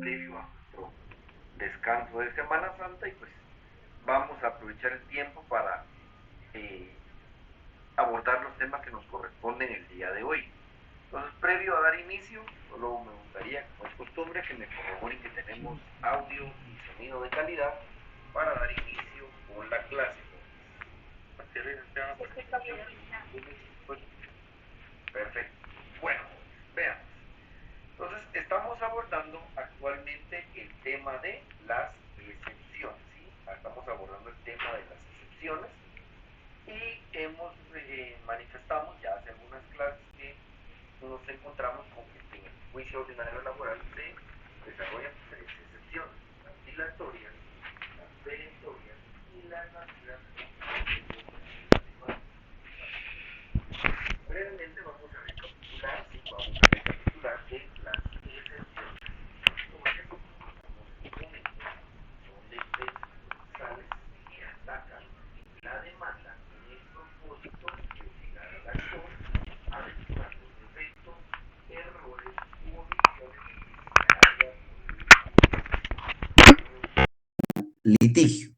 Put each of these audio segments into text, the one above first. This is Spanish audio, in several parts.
previo a nuestro descanso de Semana Santa y pues vamos a aprovechar el tiempo para eh, abordar los temas que nos corresponden el día de hoy. Entonces, previo a dar inicio, solo me gustaría, como es costumbre, que me corroboren que tenemos audio y sonido de calidad para dar inicio con la clase. Perfecto. Bueno, veamos. Entonces, estamos abordando actualmente el tema de las excepciones, ¿sí? Estamos abordando el tema de las excepciones y manifestamos ya hace algunas clases que nos encontramos con que en el juicio ordinario laboral se desarrollan tres excepciones: las dilatorias, las perentorias y las naturales. Brevemente vamos a recapitular, ¿sí? Vamos a recapitular de las excepciones dilatorias, momentos donde sales y atacan la demanda con el propósito de obligar al actor a depurar los defectos, errores u omisiones litigio.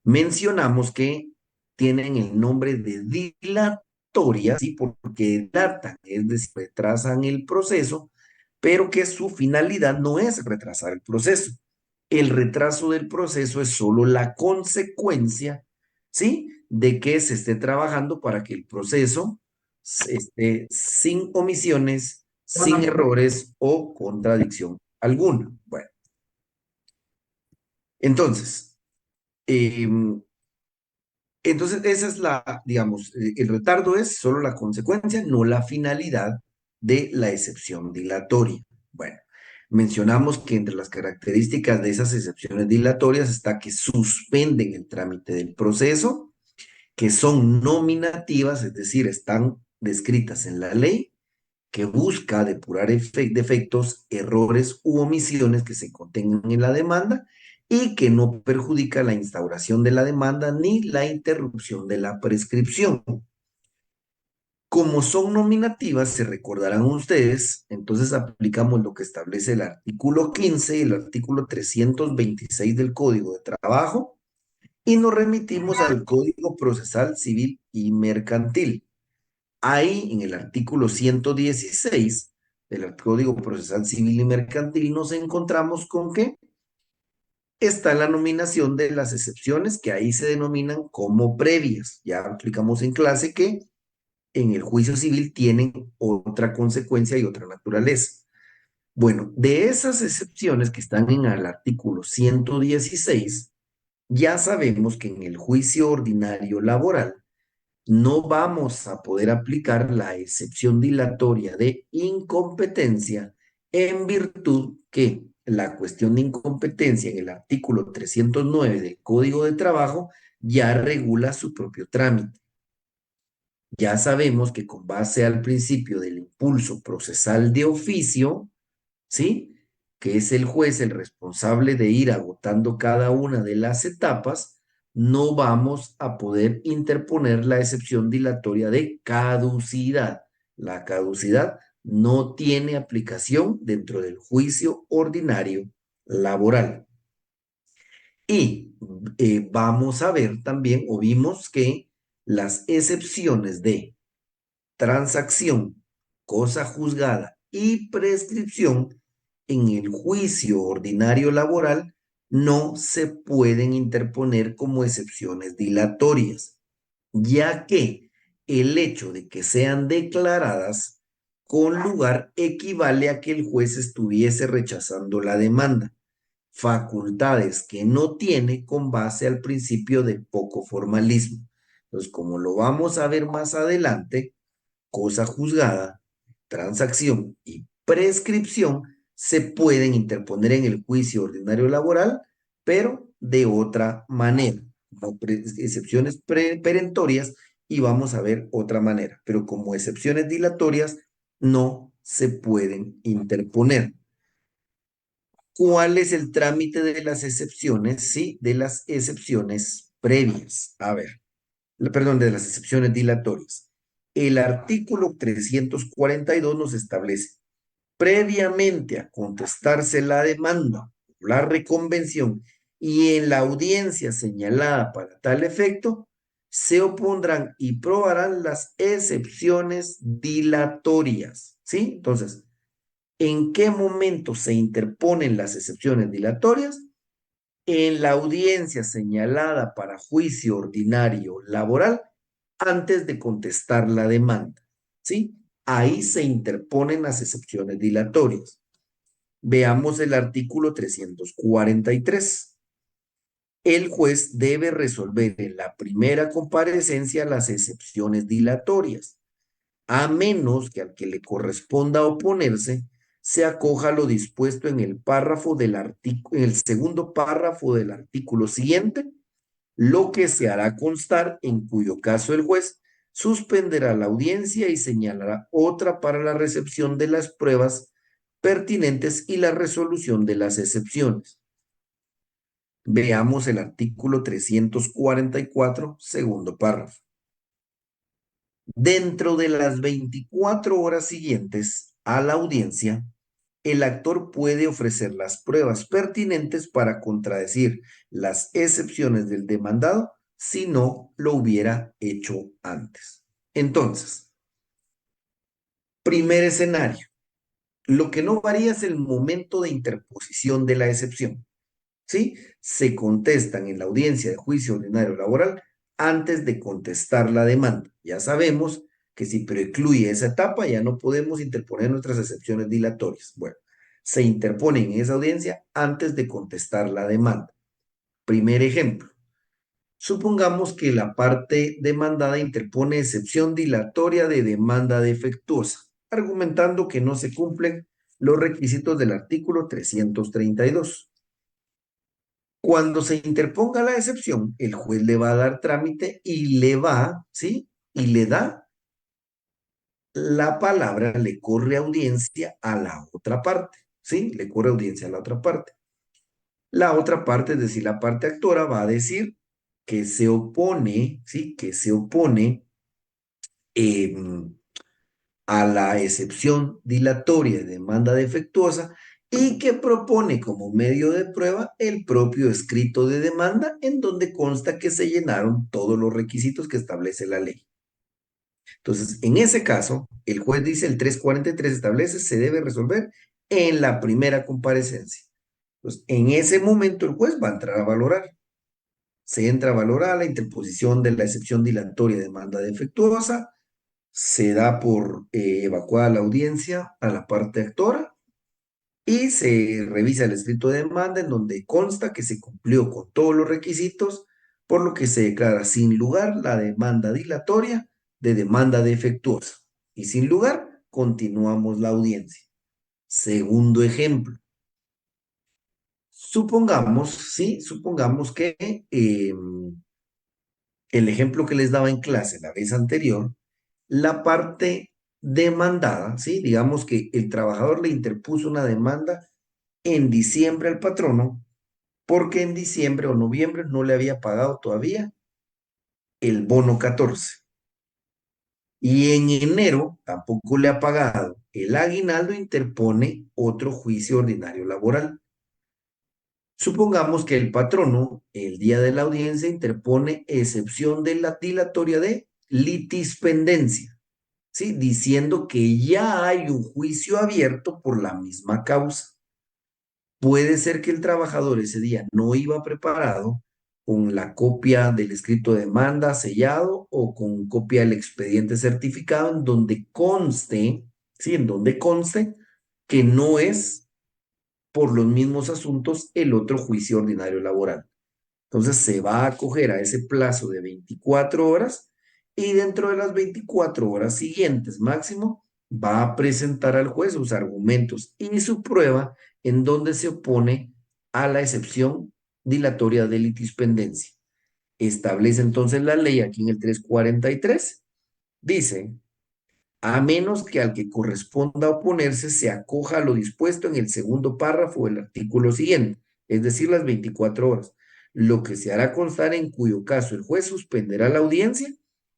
Mencionamos que tienen el nombre de dilatoria, ¿sí? Porque dilatan, es decir, retrasan el proceso, pero que su finalidad no es retrasar el proceso. El retraso del proceso es solo la consecuencia, ¿sí? De que se esté trabajando para que el proceso esté sin omisiones, sin errores o contradicción alguna. Bueno, entonces, em, esa es digamos, el retardo es solo la consecuencia, no la finalidad de la excepción dilatoria. Bueno, mencionamos que entre las características de esas excepciones dilatorias está que suspenden el trámite del proceso, que son nominativas, es decir, están descritas en la ley, que busca depurar defectos, errores u omisiones que se contengan en la demanda y que no perjudica la instauración de la demanda ni la interrupción de la prescripción. Como son nominativas, se recordarán ustedes, entonces aplicamos lo que establece el artículo 15 y el artículo 326 del Código de Trabajo y nos remitimos al Código Procesal Civil y Mercantil. Ahí, en el artículo 116 del Código Procesal Civil y Mercantil, nos encontramos con que está la nominación de las excepciones que ahí se denominan como previas. Ya explicamos en clase que en el juicio civil tienen otra consecuencia y otra naturaleza. Bueno, de esas excepciones que están en el artículo 116, ya sabemos que en el juicio ordinario laboral no vamos a poder aplicar la excepción dilatoria de incompetencia en virtud que la cuestión de incompetencia en el artículo 309 del Código de Trabajo ya regula su propio trámite. Ya sabemos que con base al principio del impulso procesal de oficio, ¿sí? Que es el juez el responsable de ir agotando cada una de las etapas, no vamos a poder interponer la excepción dilatoria de caducidad. La caducidad no tiene aplicación dentro del juicio ordinario laboral. Y vamos a ver también, o vimos que las excepciones de transacción, cosa juzgada y prescripción en el juicio ordinario laboral no se pueden interponer como excepciones dilatorias, ya que el hecho de que sean declaradas con lugar equivale a que el juez estuviese rechazando la demanda, facultades que no tiene con base al principio de poco formalismo. Entonces, como lo vamos a ver más adelante, cosa juzgada, transacción y prescripción se pueden interponer en el juicio ordinario laboral, pero de otra manera, como excepciones perentorias, y vamos a ver otra manera, pero como excepciones dilatorias no se pueden interponer. ¿Cuál es el trámite de las excepciones? Sí, de las excepciones previas. A ver, perdón, de las excepciones dilatorias. El artículo 342 nos establece previamente a contestarse la demanda o la reconvención y en la audiencia señalada para tal efecto, se opondrán y probarán las excepciones dilatorias, ¿sí? Entonces, ¿en qué momento se interponen las excepciones dilatorias? En la audiencia señalada para juicio ordinario laboral antes de contestar la demanda, ¿sí? Ahí se interponen las excepciones dilatorias. Veamos el artículo 343. El juez debe resolver en la primera comparecencia las excepciones dilatorias, a menos que al que le corresponda oponerse se acoja a lo dispuesto en el párrafo del artículo, en el segundo párrafo del artículo siguiente, lo que se hará constar, en cuyo caso el juez suspenderá la audiencia y señalará otra para la recepción de las pruebas pertinentes y la resolución de las excepciones. Veamos el artículo 344, segundo párrafo. Dentro de las 24 horas siguientes a la audiencia, el actor puede ofrecer las pruebas pertinentes para contradecir las excepciones del demandado si no lo hubiera hecho antes. Entonces, primer escenario. Lo que no varía es el momento de interposición de la excepción. ¿Sí? Se contestan en la audiencia de juicio ordinario laboral antes de contestar la demanda. Ya sabemos que si precluye esa etapa ya no podemos interponer nuestras excepciones dilatorias. Bueno, se interponen en esa audiencia antes de contestar la demanda. Primer ejemplo. Supongamos que la parte demandada interpone excepción dilatoria de demanda defectuosa, argumentando que no se cumplen los requisitos del artículo 332. Cuando se interponga la excepción, el juez le va a dar trámite y le va, ¿sí? Y le da la palabra, le corre audiencia a la otra parte, ¿sí? Le corre audiencia a la otra parte. La otra parte, es decir, la parte actora, va a decir que se opone, ¿sí? Que se opone eh, a la excepción dilatoria de demanda defectuosa y que propone como medio de prueba el propio escrito de demanda en donde consta que se llenaron todos los requisitos que establece la ley. Entonces, en ese caso, el juez dice el 343 establece se debe resolver en la primera comparecencia. Entonces, en ese momento el juez va a entrar a valorar. Se entra a valorar la interposición de la excepción dilatoria de demanda defectuosa, se da por evacuada la audiencia a la parte actora y se revisa el escrito de demanda en donde consta que se cumplió con todos los requisitos, por lo que se declara sin lugar la demanda dilatoria de demanda defectuosa. Y sin lugar, continuamos la audiencia. Segundo ejemplo. Supongamos, sí, supongamos que el ejemplo que les daba en clase la vez anterior, la parte demandada, ¿sí? Digamos que el trabajador le interpuso una demanda en diciembre al patrono porque en diciembre o noviembre no le había pagado todavía el bono 14. Y en enero tampoco le ha pagado el aguinaldo, interpone otro juicio ordinario laboral. Supongamos que el patrono, el día de la audiencia, interpone excepción de la dilatoria de litispendencia, ¿sí? Diciendo que ya hay un juicio abierto por la misma causa. Puede ser que el trabajador ese día no iba preparado con la copia del escrito de demanda sellado o con copia del expediente certificado en donde conste, ¿sí? En donde conste que no es por los mismos asuntos el otro juicio ordinario laboral. Entonces se va a acoger a ese plazo de 24 horas y dentro de las 24 horas siguientes máximo va a presentar al juez sus argumentos y su prueba en donde se opone a la excepción dilatoria de litispendencia. Establece entonces la ley aquí en el 343. Dice, a menos que al que corresponda oponerse se acoja a lo dispuesto en el segundo párrafo del artículo siguiente, es decir, las 24 horas, lo que se hará constar en cuyo caso el juez suspenderá la audiencia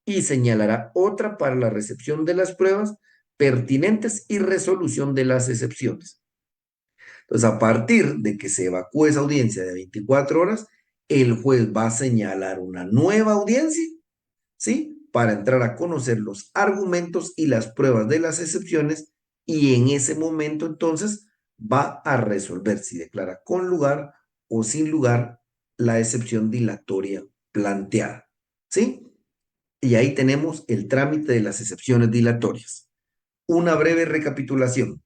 y señalará otra para la recepción de las pruebas pertinentes y resolución de las excepciones. Entonces, a partir de que se evacúe esa audiencia de 24 horas, el juez va a señalar una nueva audiencia, ¿sí? Para entrar a conocer los argumentos y las pruebas de las excepciones y en ese momento entonces va a resolver si declara con lugar o sin lugar la excepción dilatoria planteada, ¿sí? Y ahí tenemos el trámite de las excepciones dilatorias. Una breve recapitulación.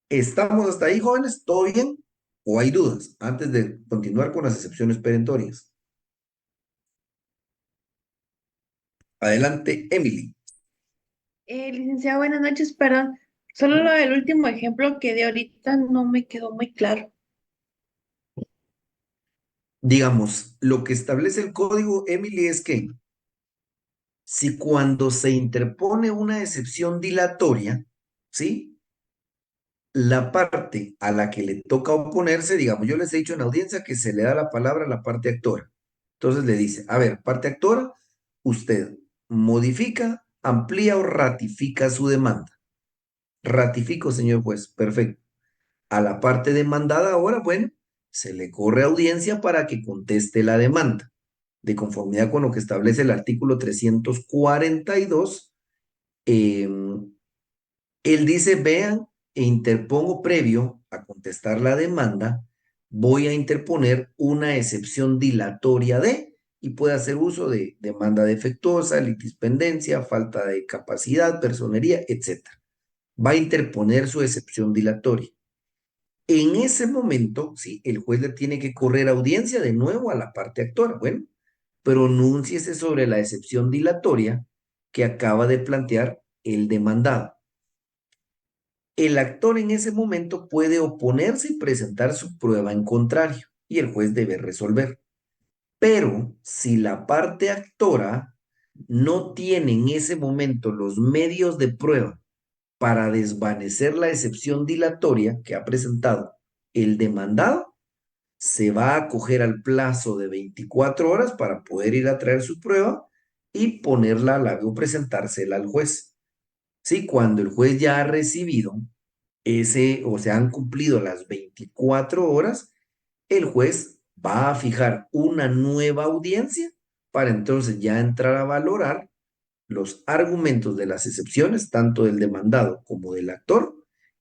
¿Estamos hasta ahí, jóvenes? ¿Todo bien? ¿O hay dudas antes de continuar con las excepciones perentorias? Adelante, Emily. Licenciado, buenas noches, perdón. Solo lo del último ejemplo que de ahorita no me quedó muy claro. Digamos, lo que establece el código, Emily, es que si cuando se interpone una excepción dilatoria, ¿sí? La parte a la que le toca oponerse, digamos, yo les he dicho en audiencia que se le da la palabra a la parte actora. Entonces le dice, a ver, parte actora, usted modifica, amplía o ratifica su demanda. Ratifico, señor juez, perfecto. A la parte demandada ahora, bueno, se le corre audiencia para que conteste la demanda, de conformidad con lo que establece el artículo 342. Él dice, vean, e interpongo previo a contestar la demanda, voy a interponer una excepción dilatoria de, y puede hacer uso de demanda defectuosa, litispendencia, falta de capacidad, personería, etcétera. Va a interponer su excepción dilatoria. En ese momento, sí, el juez le tiene que correr audiencia de nuevo a la parte actora. Bueno, pronúnciese sobre la excepción dilatoria que acaba de plantear el demandado. El actor en ese momento puede oponerse y presentar su prueba en contrario y el juez debe resolver. Pero si la parte actora no tiene en ese momento los medios de prueba para desvanecer la excepción dilatoria que ha presentado el demandado, se va a acoger al plazo de 24 horas para poder ir a traer su prueba y ponerla o presentársela al juez. Sí, cuando el juez ya ha recibido ese, o se han cumplido las 24 horas, el juez va a fijar una nueva audiencia para entonces ya entrar a valorar los argumentos de las excepciones, tanto del demandado como del actor,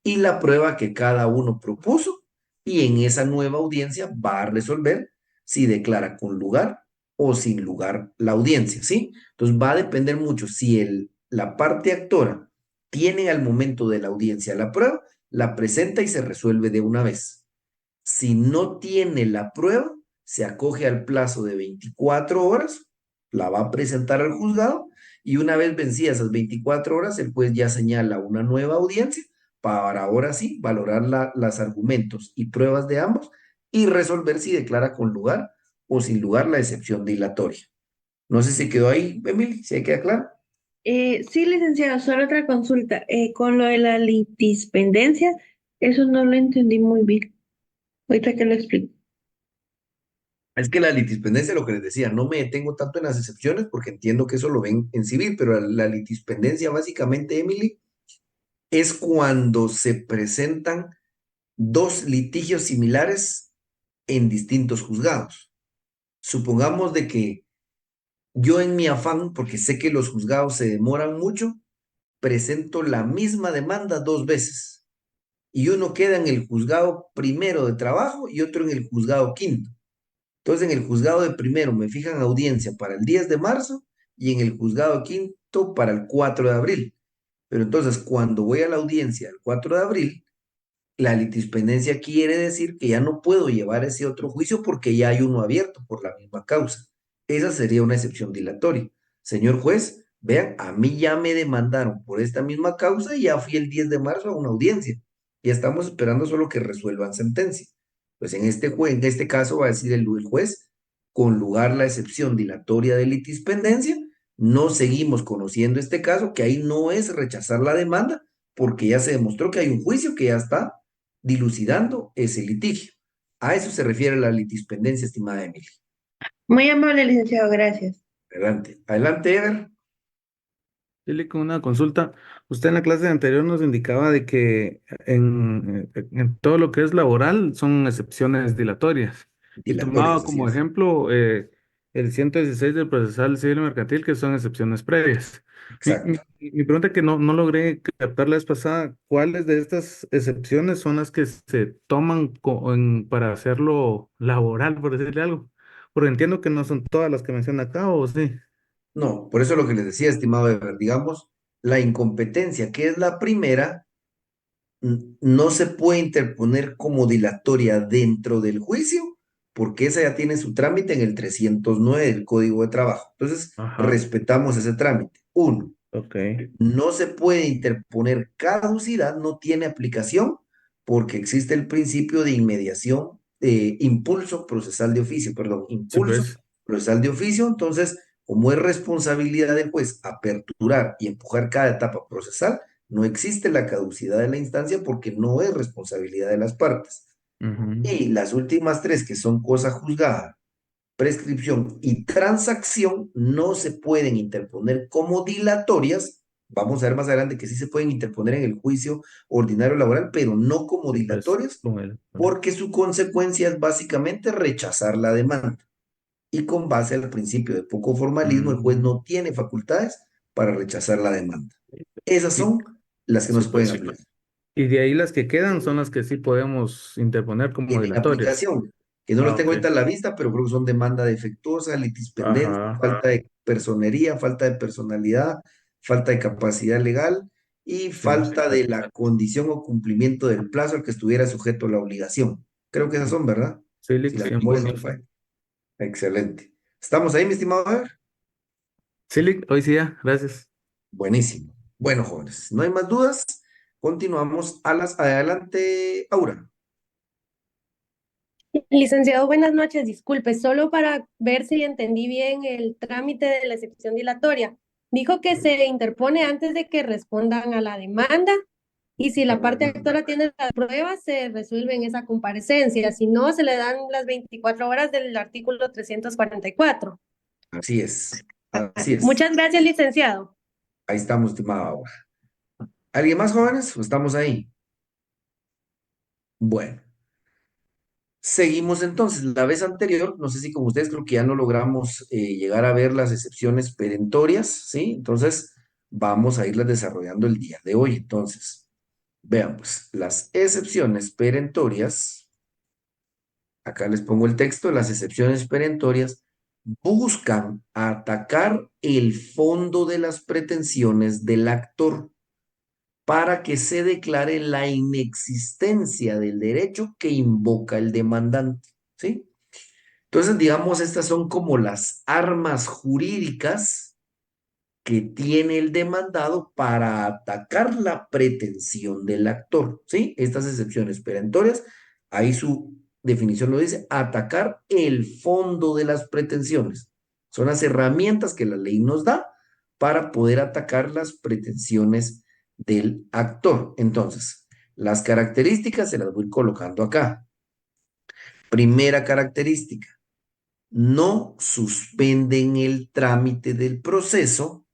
y la prueba que cada uno propuso, y en esa nueva audiencia va a resolver si declara con lugar o sin lugar la audiencia, ¿sí? Entonces va a depender mucho si la parte actora tiene al momento de la audiencia la prueba, la presenta y se resuelve de una vez. Si no tiene la prueba, se acoge al plazo de 24 horas, la va a presentar al juzgado y una vez vencidas esas 24 horas, el juez ya señala una nueva audiencia para ahora sí valorar las argumentos y pruebas de ambos y resolver si declara con lugar o sin lugar la excepción dilatoria. No sé si quedó ahí, Emily, si hay queda claro. Sí, licenciado, solo otra consulta. Con lo de la litispendencia, eso no lo entendí muy bien. Ahorita que lo explico. Es que la litispendencia, lo que les decía, no me detengo tanto en las excepciones porque entiendo que eso lo ven en civil, pero la litispendencia básicamente, Emily, es cuando se presentan dos litigios similares en distintos juzgados. Supongamos de que yo en mi afán, porque sé que los juzgados se demoran mucho, presento la misma demanda dos veces y uno queda en el juzgado primero de trabajo y otro en el juzgado quinto. Entonces, en el juzgado de primero me fijan audiencia para el 10 de marzo y en el juzgado quinto para el 4 de abril. Pero entonces, cuando voy a la audiencia el 4 de abril, la litispendencia quiere decir que ya no puedo llevar ese otro juicio porque ya hay uno abierto por la misma causa. Esa sería una excepción dilatoria. Señor juez, vean, a mí ya me demandaron por esta misma causa y ya fui el 10 de marzo a una audiencia. Ya estamos esperando solo que resuelvan sentencia. Pues en este caso va a decir el juez, con lugar la excepción dilatoria de litispendencia, no seguimos conociendo este caso, que ahí no es rechazar la demanda, porque ya se demostró que hay un juicio que ya está dilucidando ese litigio. A eso se refiere la litispendencia, estimada Emily. Muy amable, licenciado, gracias. Adelante, adelante, Ever. Dile con una consulta. Usted en la clase anterior nos indicaba de que en todo lo que es laboral son excepciones dilatorias. Y tomaba Dilatorias, así como es. ejemplo el 116 del procesal civil y mercantil, que son excepciones previas. Exacto. Mi pregunta que no logré captar la vez pasada, ¿cuáles de estas excepciones son las que se toman para hacerlo laboral, por decirle algo? Porque entiendo que no son todas las que menciona acá, ¿o sí? No, por eso lo que les decía, estimado Ever, digamos, la incompetencia, que es la primera, no se puede interponer como dilatoria dentro del juicio, porque esa ya tiene su trámite en el 309 del Código de Trabajo. Entonces, Ajá, respetamos ese trámite. Uno, ok. no se puede interponer caducidad, no tiene aplicación porque existe el principio de inmediación, impulso procesal de oficio, perdón, Sí, impulso pues. procesal de oficio. Entonces, como es responsabilidad del juez aperturar y empujar cada etapa procesal, no existe la caducidad de la instancia porque no es responsabilidad de las partes. Ujú. Y las últimas tres, que son cosa juzgada, prescripción y transacción, no se pueden interponer como dilatorias. Vamos a ver más adelante que sí se pueden interponer en el juicio ordinario laboral, pero no como Sí, pues, dilatorias, con él. porque su consecuencia es básicamente rechazar la demanda. Y con base al principio de poco formalismo, el juez Mm, no tiene facultades para rechazar la demanda. Esas y, son las que no sí, se pueden pues. aplicar. Y de ahí las que quedan son las que sí podemos interponer como Tienen dilatorias. aplicación, que no las Ah, tengo ok. ahorita a la vista, pero creo que son demanda defectuosa, litispendencia, Ajá. falta de personería, falta de personalidad, falta de capacidad legal y Sí, falta de la condición o cumplimiento del plazo al que estuviera sujeto a la obligación. Creo que esas son, ¿verdad? sí, Si Lick, la 100 memoria no me puntos. falla. Excelente. ¿Estamos ahí, mi estimado? Ever? Sí, Lick, hoy sí ya, gracias. Buenísimo. Bueno, jóvenes, no hay más dudas. Continuamos a las adelante, Aura. Licenciado, buenas noches. Disculpe, solo para ver si entendí bien el trámite de la excepción dilatoria. Dijo que se interpone antes de que respondan a la demanda y si la parte actora tiene las pruebas, se resuelve en esa comparecencia. Si no, se le dan las 24 horas del artículo 344. Así es. Así es. Muchas gracias, licenciado. Ahí estamos, estimada Aura. ¿Alguien más, jóvenes? ¿O estamos ahí? Bueno, seguimos entonces. La vez anterior, no sé si con ustedes creo que ya no logramos llegar a ver las excepciones perentorias, ¿sí? Entonces, vamos a irlas desarrollando el día de hoy. Entonces, vean, pues, las excepciones perentorias, acá les pongo el texto, las excepciones perentorias buscan atacar el fondo de las pretensiones del actor para que se declare la inexistencia del derecho que invoca el demandante, ¿sí? Entonces, digamos, estas son como las armas jurídicas que tiene el demandado para atacar la pretensión del actor, ¿sí? Estas excepciones perentorias, ahí su definición lo dice, atacar el fondo de las pretensiones. Son las herramientas que la ley nos da para poder atacar las pretensiones del actor. Entonces, las características se las voy colocando acá. Primera característica, no suspenden el trámite del proceso,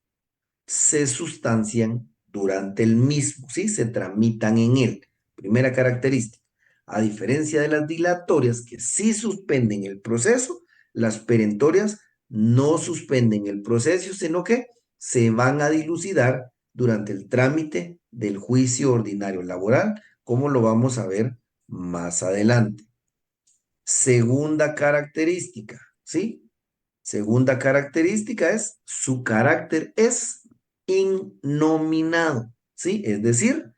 se sustancian durante el mismo, ¿sí? Se tramitan en él. Primera característica. A diferencia de las dilatorias que sí suspenden el proceso, las perentorias no suspenden el proceso, sino que se van a dilucidar durante el trámite del juicio ordinario laboral, como lo vamos a ver más adelante. Segunda característica, ¿sí? Segunda característica es su carácter es innominado, ¿sí? Es decir,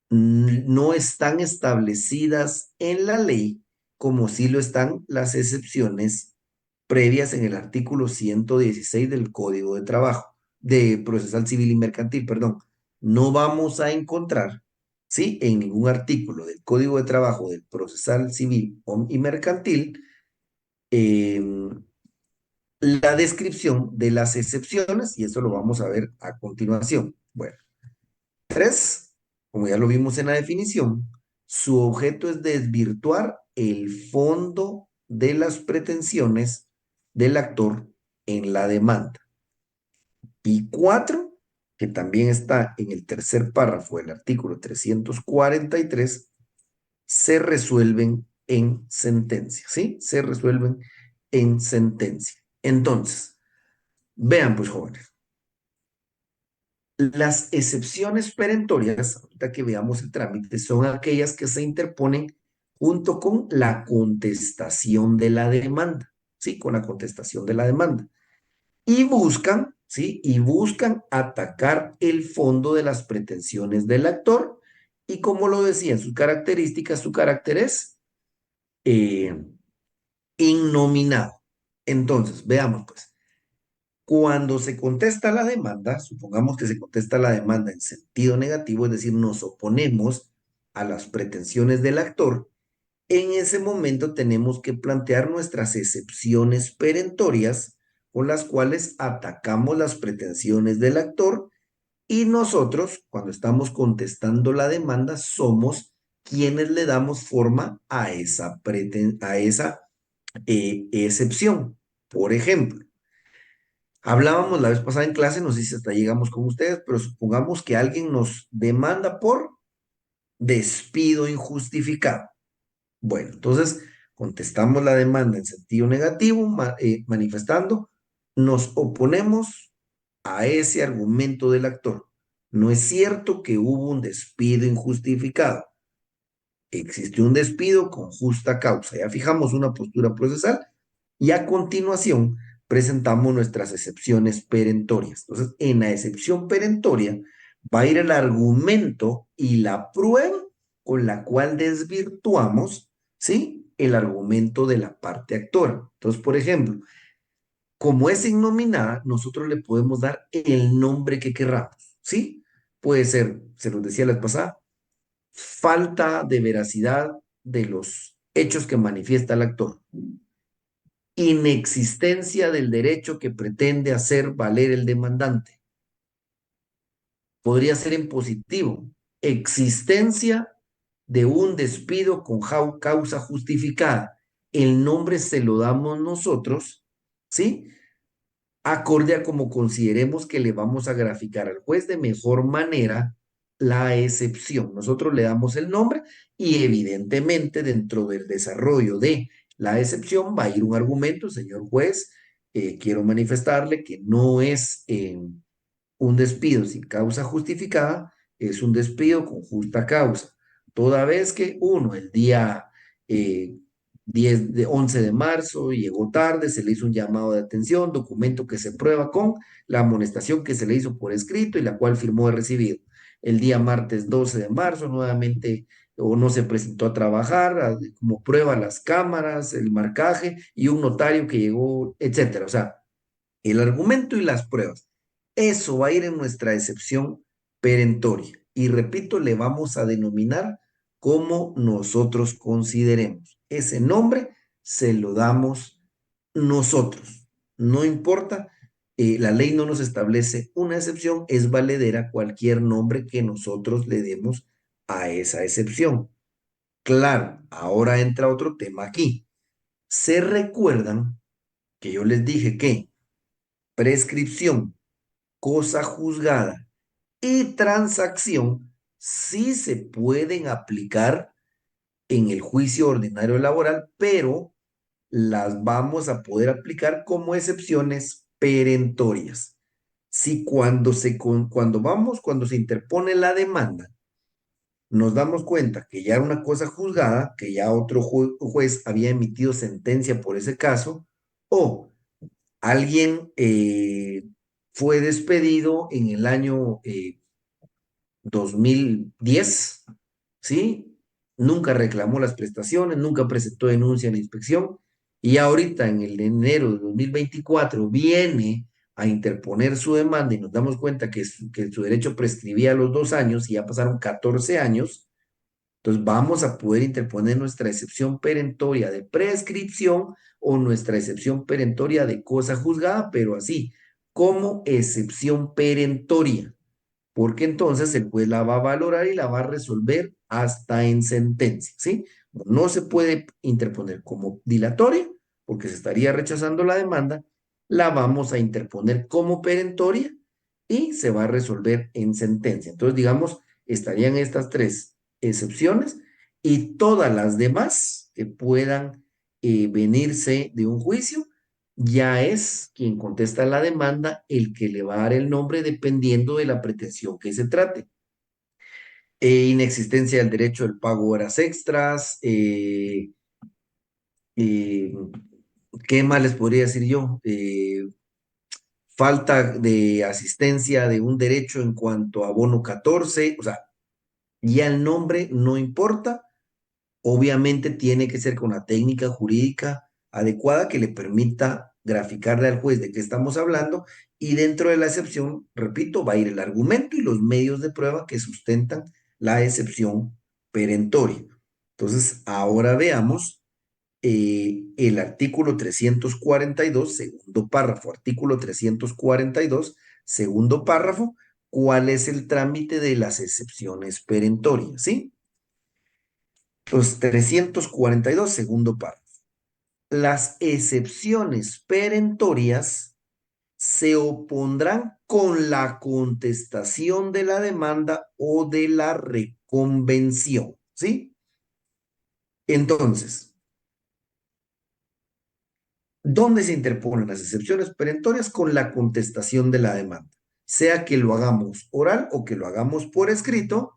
no están establecidas en la ley como sí lo están las excepciones previas en el artículo 116 del Código de Trabajo, de Procesal Civil y Mercantil, perdón. No vamos a encontrar, ¿sí? En ningún artículo del Código de Trabajo del Procesal Civil y Mercantil, em, la descripción de las excepciones, y eso lo vamos a ver a continuación. Bueno, tres, como ya lo vimos en la definición, su objeto es desvirtuar el fondo de las pretensiones del actor en la demanda. Y cuatro, que también está en el tercer párrafo del artículo 343, se resuelven en sentencia, ¿sí? Se resuelven en sentencia. Entonces, vean pues jóvenes, las excepciones perentorias, ahorita que veamos el trámite, son aquellas que se interponen junto con la contestación de la demanda, ¿sí? Con la contestación de la demanda. Y buscan, ¿sí? Y buscan atacar el fondo de las pretensiones del actor. Y como lo decía en sus características, su carácter es eh, innominado. Entonces, veamos pues, cuando se contesta la demanda, supongamos que se contesta la demanda en sentido negativo, es decir, nos oponemos a las pretensiones del actor, en ese momento tenemos que plantear nuestras excepciones perentorias con las cuales atacamos las pretensiones del actor y nosotros, cuando estamos contestando la demanda, somos quienes le damos forma a esa excepción. Por ejemplo, hablábamos la vez pasada en clase, no sé si hasta llegamos con ustedes, pero supongamos que alguien nos demanda por despido injustificado. Bueno, entonces contestamos la demanda en sentido negativo, manifestando, nos oponemos a ese argumento del actor. No es cierto que hubo un despido injustificado. Existió un despido con justa causa. Ya fijamos una postura procesal y a continuación presentamos nuestras excepciones perentorias. Entonces, en la excepción perentoria va a ir el argumento y la prueba con la cual desvirtuamos, ¿sí? El argumento de la parte actora. Entonces, por ejemplo, como es innominada, nosotros le podemos dar el nombre que querramos, ¿sí? Puede ser, se los decía la vez pasada, falta de veracidad de los hechos que manifiesta el actor, inexistencia del derecho que pretende hacer valer el demandante. Podría ser en positivo, existencia de un despido con causa justificada. El nombre se lo damos nosotros, ¿sí? Acorde a como consideremos que le vamos a graficar al juez de mejor manera la excepción. Nosotros le damos el nombre y evidentemente dentro del desarrollo de la excepción va a ir un argumento, señor juez, quiero manifestarle que no es un despido sin causa justificada, es un despido con justa causa. Toda vez que uno, el día 11 de marzo, llegó tarde, se le hizo un llamado de atención, documento que se prueba con la amonestación que se le hizo por escrito y la cual firmó de recibido. El día martes 12 de marzo, nuevamente, o no se presentó a trabajar, como prueba las cámaras, el marcaje y un notario que llegó, etcétera. O sea, el argumento y las pruebas. Eso va a ir en nuestra excepción perentoria. Y repito, le vamos a denominar como nosotros consideremos. Ese nombre se lo damos nosotros. No importa, la ley no nos establece una excepción, es valedera cualquier nombre que nosotros le demos a esa excepción. Claro, ahora entra otro tema aquí. Se recuerdan que yo les dije que prescripción, cosa juzgada y transacción sí se pueden aplicar en el juicio ordinario laboral, pero las vamos a poder aplicar como excepciones perentorias. Si cuando se interpone la demanda, nos damos cuenta que ya era una cosa juzgada, que ya otro juez había emitido sentencia por ese caso, o alguien fue despedido en el año 2010, ¿sí? Nunca reclamó las prestaciones, nunca presentó denuncia en la inspección y ahorita en el de enero de 2024 viene a interponer su demanda y nos damos cuenta que su derecho prescribía a los 2 años y ya pasaron 14 años. Entonces vamos a poder interponer nuestra excepción perentoria de prescripción o nuestra excepción perentoria de cosa juzgada, pero así, como excepción perentoria, porque entonces el juez la va a valorar y la va a resolver hasta en sentencia, ¿sí? No se puede interponer como dilatoria, porque se estaría rechazando la demanda, la vamos a interponer como perentoria y se va a resolver en sentencia. Entonces, digamos, estarían estas tres excepciones y todas las demás que puedan venirse de un juicio, ya es quien contesta la demanda el que le va a dar el nombre dependiendo de la pretensión que se trate. Inexistencia del derecho del pago horas extras, eh, ¿qué más les podría decir yo? Falta de asistencia de un derecho en cuanto a bono 14, o sea, ya el nombre no importa, obviamente tiene que ser con la técnica jurídica adecuada que le permita graficarle al juez de qué estamos hablando y dentro de la excepción, repito, va a ir el argumento y los medios de prueba que sustentan la excepción perentoria. Entonces, ahora veamos el artículo 342 segundo párrafo, artículo 342 segundo párrafo, ¿cuál es el trámite de las excepciones perentorias? ¿Sí? Entonces, 342 segundo párrafo. Las excepciones perentorias se opondrán con la contestación de la demanda o de la reconvención, ¿sí? Entonces, ¿dónde se interponen las excepciones perentorias? Con la contestación de la demanda. Sea que lo hagamos oral o que lo hagamos por escrito,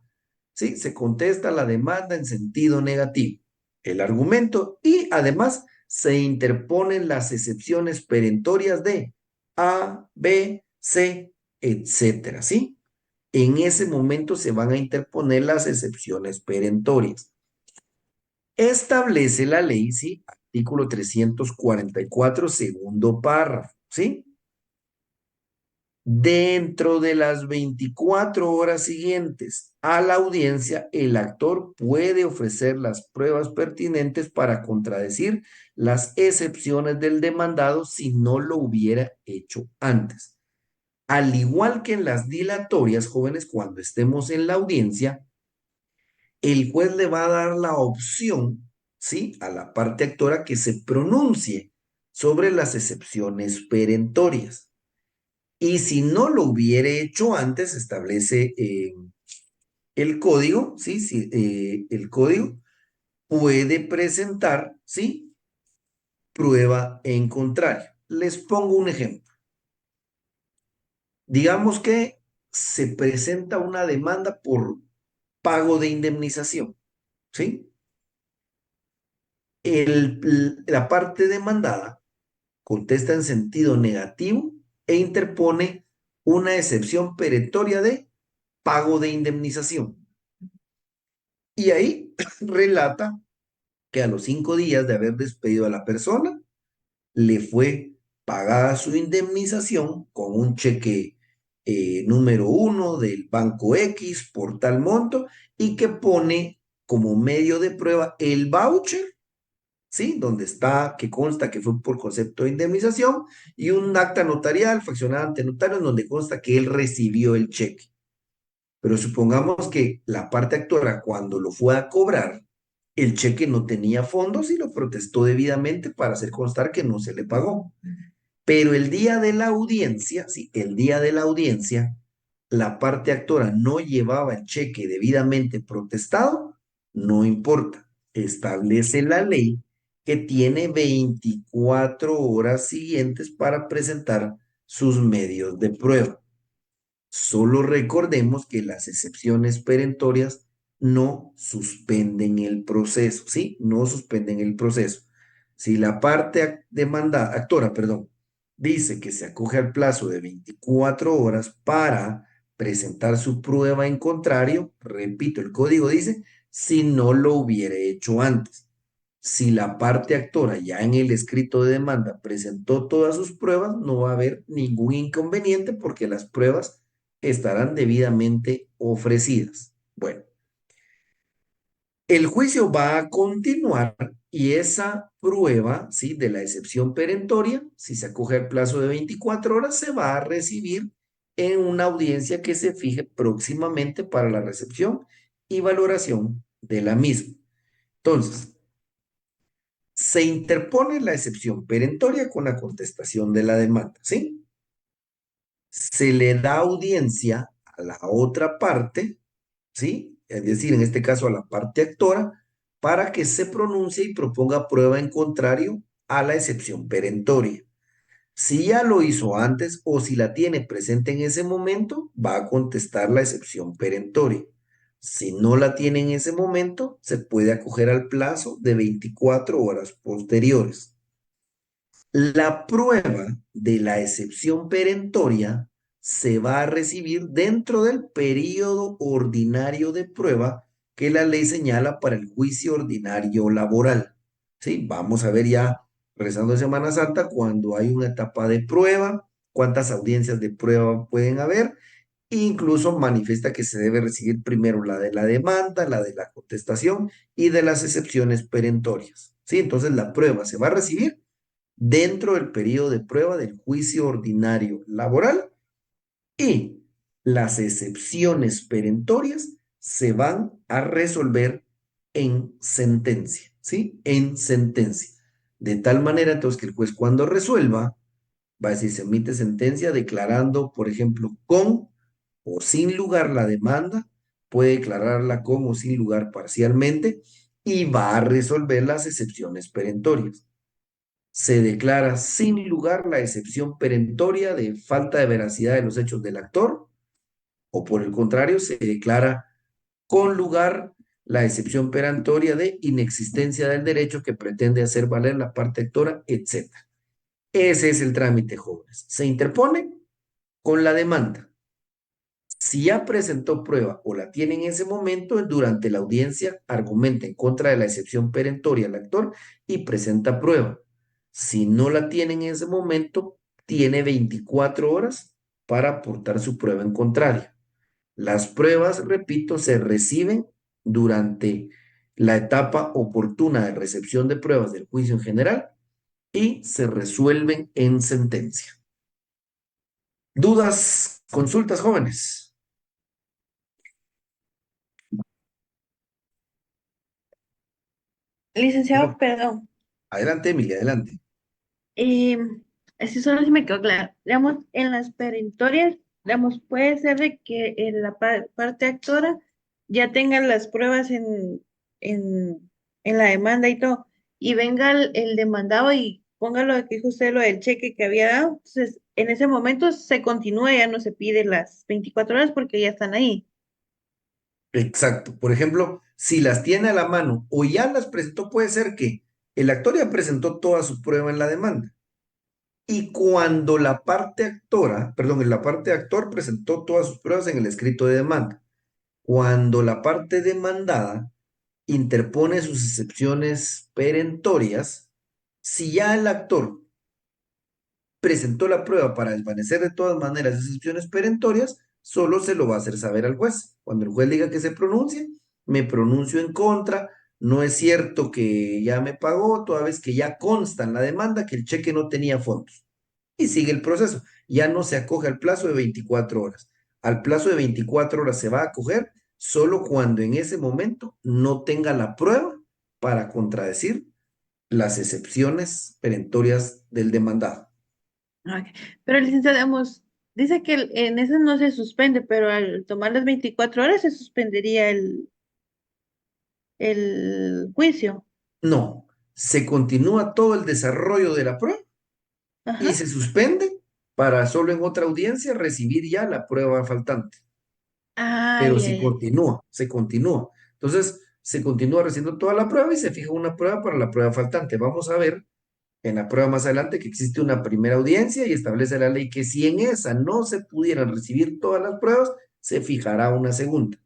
¿sí? Se contesta la demanda en sentido negativo, el argumento y además se interponen las excepciones perentorias de A, B, C, etcétera, ¿sí? En ese momento se van a interponer las excepciones perentorias. Establece la ley, ¿sí? Artículo 344 segundo párrafo, ¿sí? Dentro de las 24 horas siguientes a la audiencia, el actor puede ofrecer las pruebas pertinentes para contradecir las excepciones del demandado si no lo hubiera hecho antes. Al igual que en las dilatorias, jóvenes, cuando estemos en la audiencia, el juez le va a dar la opción, ¿sí? A la parte actora que se pronuncie sobre las excepciones perentorias. Y si no lo hubiere hecho antes, establece el código, ¿sí? Sí, el código puede presentar, ¿sí? Prueba en contrario. Les pongo un ejemplo. Digamos que se presenta una demanda por pago de indemnización, ¿sí? La parte demandada contesta en sentido negativo e interpone una excepción perentoria de pago de indemnización. Y ahí relata que a los 5 días de haber despedido a la persona, le fue pagada su indemnización con un cheque número 1 del banco X por tal monto y que pone como medio de prueba el voucher, ¿sí? Donde está, que consta que fue por concepto de indemnización y un acta notarial fraccionada ante notario en donde consta que él recibió el cheque. Pero supongamos que la parte actora cuando lo fue a cobrar, el cheque no tenía fondos y lo protestó debidamente para hacer constar que no se le pagó. Pero el día de la audiencia, sí, el día de la audiencia, la parte actora no llevaba el cheque debidamente protestado, no importa. Establece la ley que tiene 24 horas siguientes para presentar sus medios de prueba. Solo recordemos que las excepciones perentorias no suspenden el proceso, ¿sí? No suspenden el proceso. Si la parte actora, perdón, dice que se acoge al plazo de 24 horas para presentar su prueba en contrario, repito, el código dice, si no lo hubiera hecho antes. Si la parte actora ya en el escrito de demanda presentó todas sus pruebas, no va a haber ningún inconveniente porque las pruebas estarán debidamente ofrecidas. Bueno, el juicio va a continuar y esa prueba, ¿sí? De la excepción perentoria, si se acoge al plazo de 24 horas, se va a recibir en una audiencia que se fije próximamente para la recepción y valoración de la misma. Entonces, se interpone la excepción perentoria con la contestación de la demanda, ¿sí? se le da audiencia a la otra parte, ¿sí? Es decir, en este caso a la parte actora, para que se pronuncie y proponga prueba en contrario a la excepción perentoria. Si ya lo hizo antes o si la tiene presente en ese momento, va a contestar la excepción perentoria. Si no la tiene en ese momento, se puede acoger al plazo de 24 horas posteriores. La prueba de la excepción perentoria se va a recibir dentro del período ordinario de prueba que la ley señala para el juicio ordinario laboral. ¿Sí? Vamos a ver ya, rezando de Semana Santa, cuando hay una etapa de prueba, cuántas audiencias de prueba pueden haber. Incluso manifiesta que se debe recibir primero la de la demanda, la de la contestación y de las excepciones perentorias. ¿Sí? Entonces la prueba se va a recibir dentro del periodo de prueba del juicio ordinario laboral y las excepciones perentorias se van a resolver en sentencia, ¿sí? En sentencia. De tal manera, entonces, que el juez cuando resuelva, va a decir, se emite sentencia declarando, por ejemplo, con o sin lugar la demanda, puede declararla con o sin lugar parcialmente y va a resolver las excepciones perentorias. Se declara sin lugar la excepción perentoria de falta de veracidad de los hechos del actor, o por el contrario, se declara con lugar la excepción perentoria de inexistencia del derecho que pretende hacer valer la parte actora, etc. Ese es el trámite, jóvenes. Se interpone con la demanda. Si ya presentó prueba o la tiene en ese momento, durante la audiencia argumenta en contra de la excepción perentoria al actor y presenta prueba. Si no la tiene en ese momento, tiene 24 horas para aportar su prueba en contrario. Las pruebas, repito, se reciben durante la etapa oportuna de recepción de pruebas del juicio en general y se resuelven en sentencia. ¿Dudas, consultas, jóvenes? Licenciado, Bueno, perdón. adelante, Emilia, adelante. Eh, Así solo si me quedó claro. Digamos, en las perentorias, digamos, puede ser de que en la parte actora ya tengan las pruebas en, en la demanda y todo, y venga el demandado y ponga lo que dijo usted, lo del cheque que había dado. Entonces, en ese momento se continúa, ya no se pide las 24 horas porque ya están ahí. Exacto. Por ejemplo, si las tiene a la mano o ya las presentó, puede ser que el actor ya presentó toda su prueba en la demanda. Y cuando la parte actora, perdón, la parte actor presentó todas sus pruebas en el escrito de demanda. Cuando la parte demandada interpone sus excepciones perentorias, si ya el actor presentó la prueba para desvanecer de todas maneras excepciones perentorias, solo se lo va a hacer saber al juez. Cuando el juez diga que se pronuncie, me pronuncio en contra, no es cierto que ya me pagó, toda vez que ya consta en la demanda que el cheque no tenía fondos. Y sigue el proceso. Ya no se acoge al plazo de 24 horas. Al plazo de 24 horas se va a acoger solo cuando en ese momento no tenga la prueba para contradecir las excepciones perentorias del demandado. Ok. Pero licenciado, digamos, dice que en ese no se suspende, pero al tomar las 24 horas se suspendería el juicio. No, se continúa todo el desarrollo de la prueba y Ajá. se suspende para solo en otra audiencia recibir ya la prueba faltante. Pero Ay, sí ay, ay. continúa, se continúa. Entonces, se continúa recibiendo toda la prueba y se fija una prueba para la prueba faltante. Vamos a ver en la prueba más adelante que existe una primera audiencia y establece la ley que si en esa no se pudieran recibir todas las pruebas, se fijará una segunda,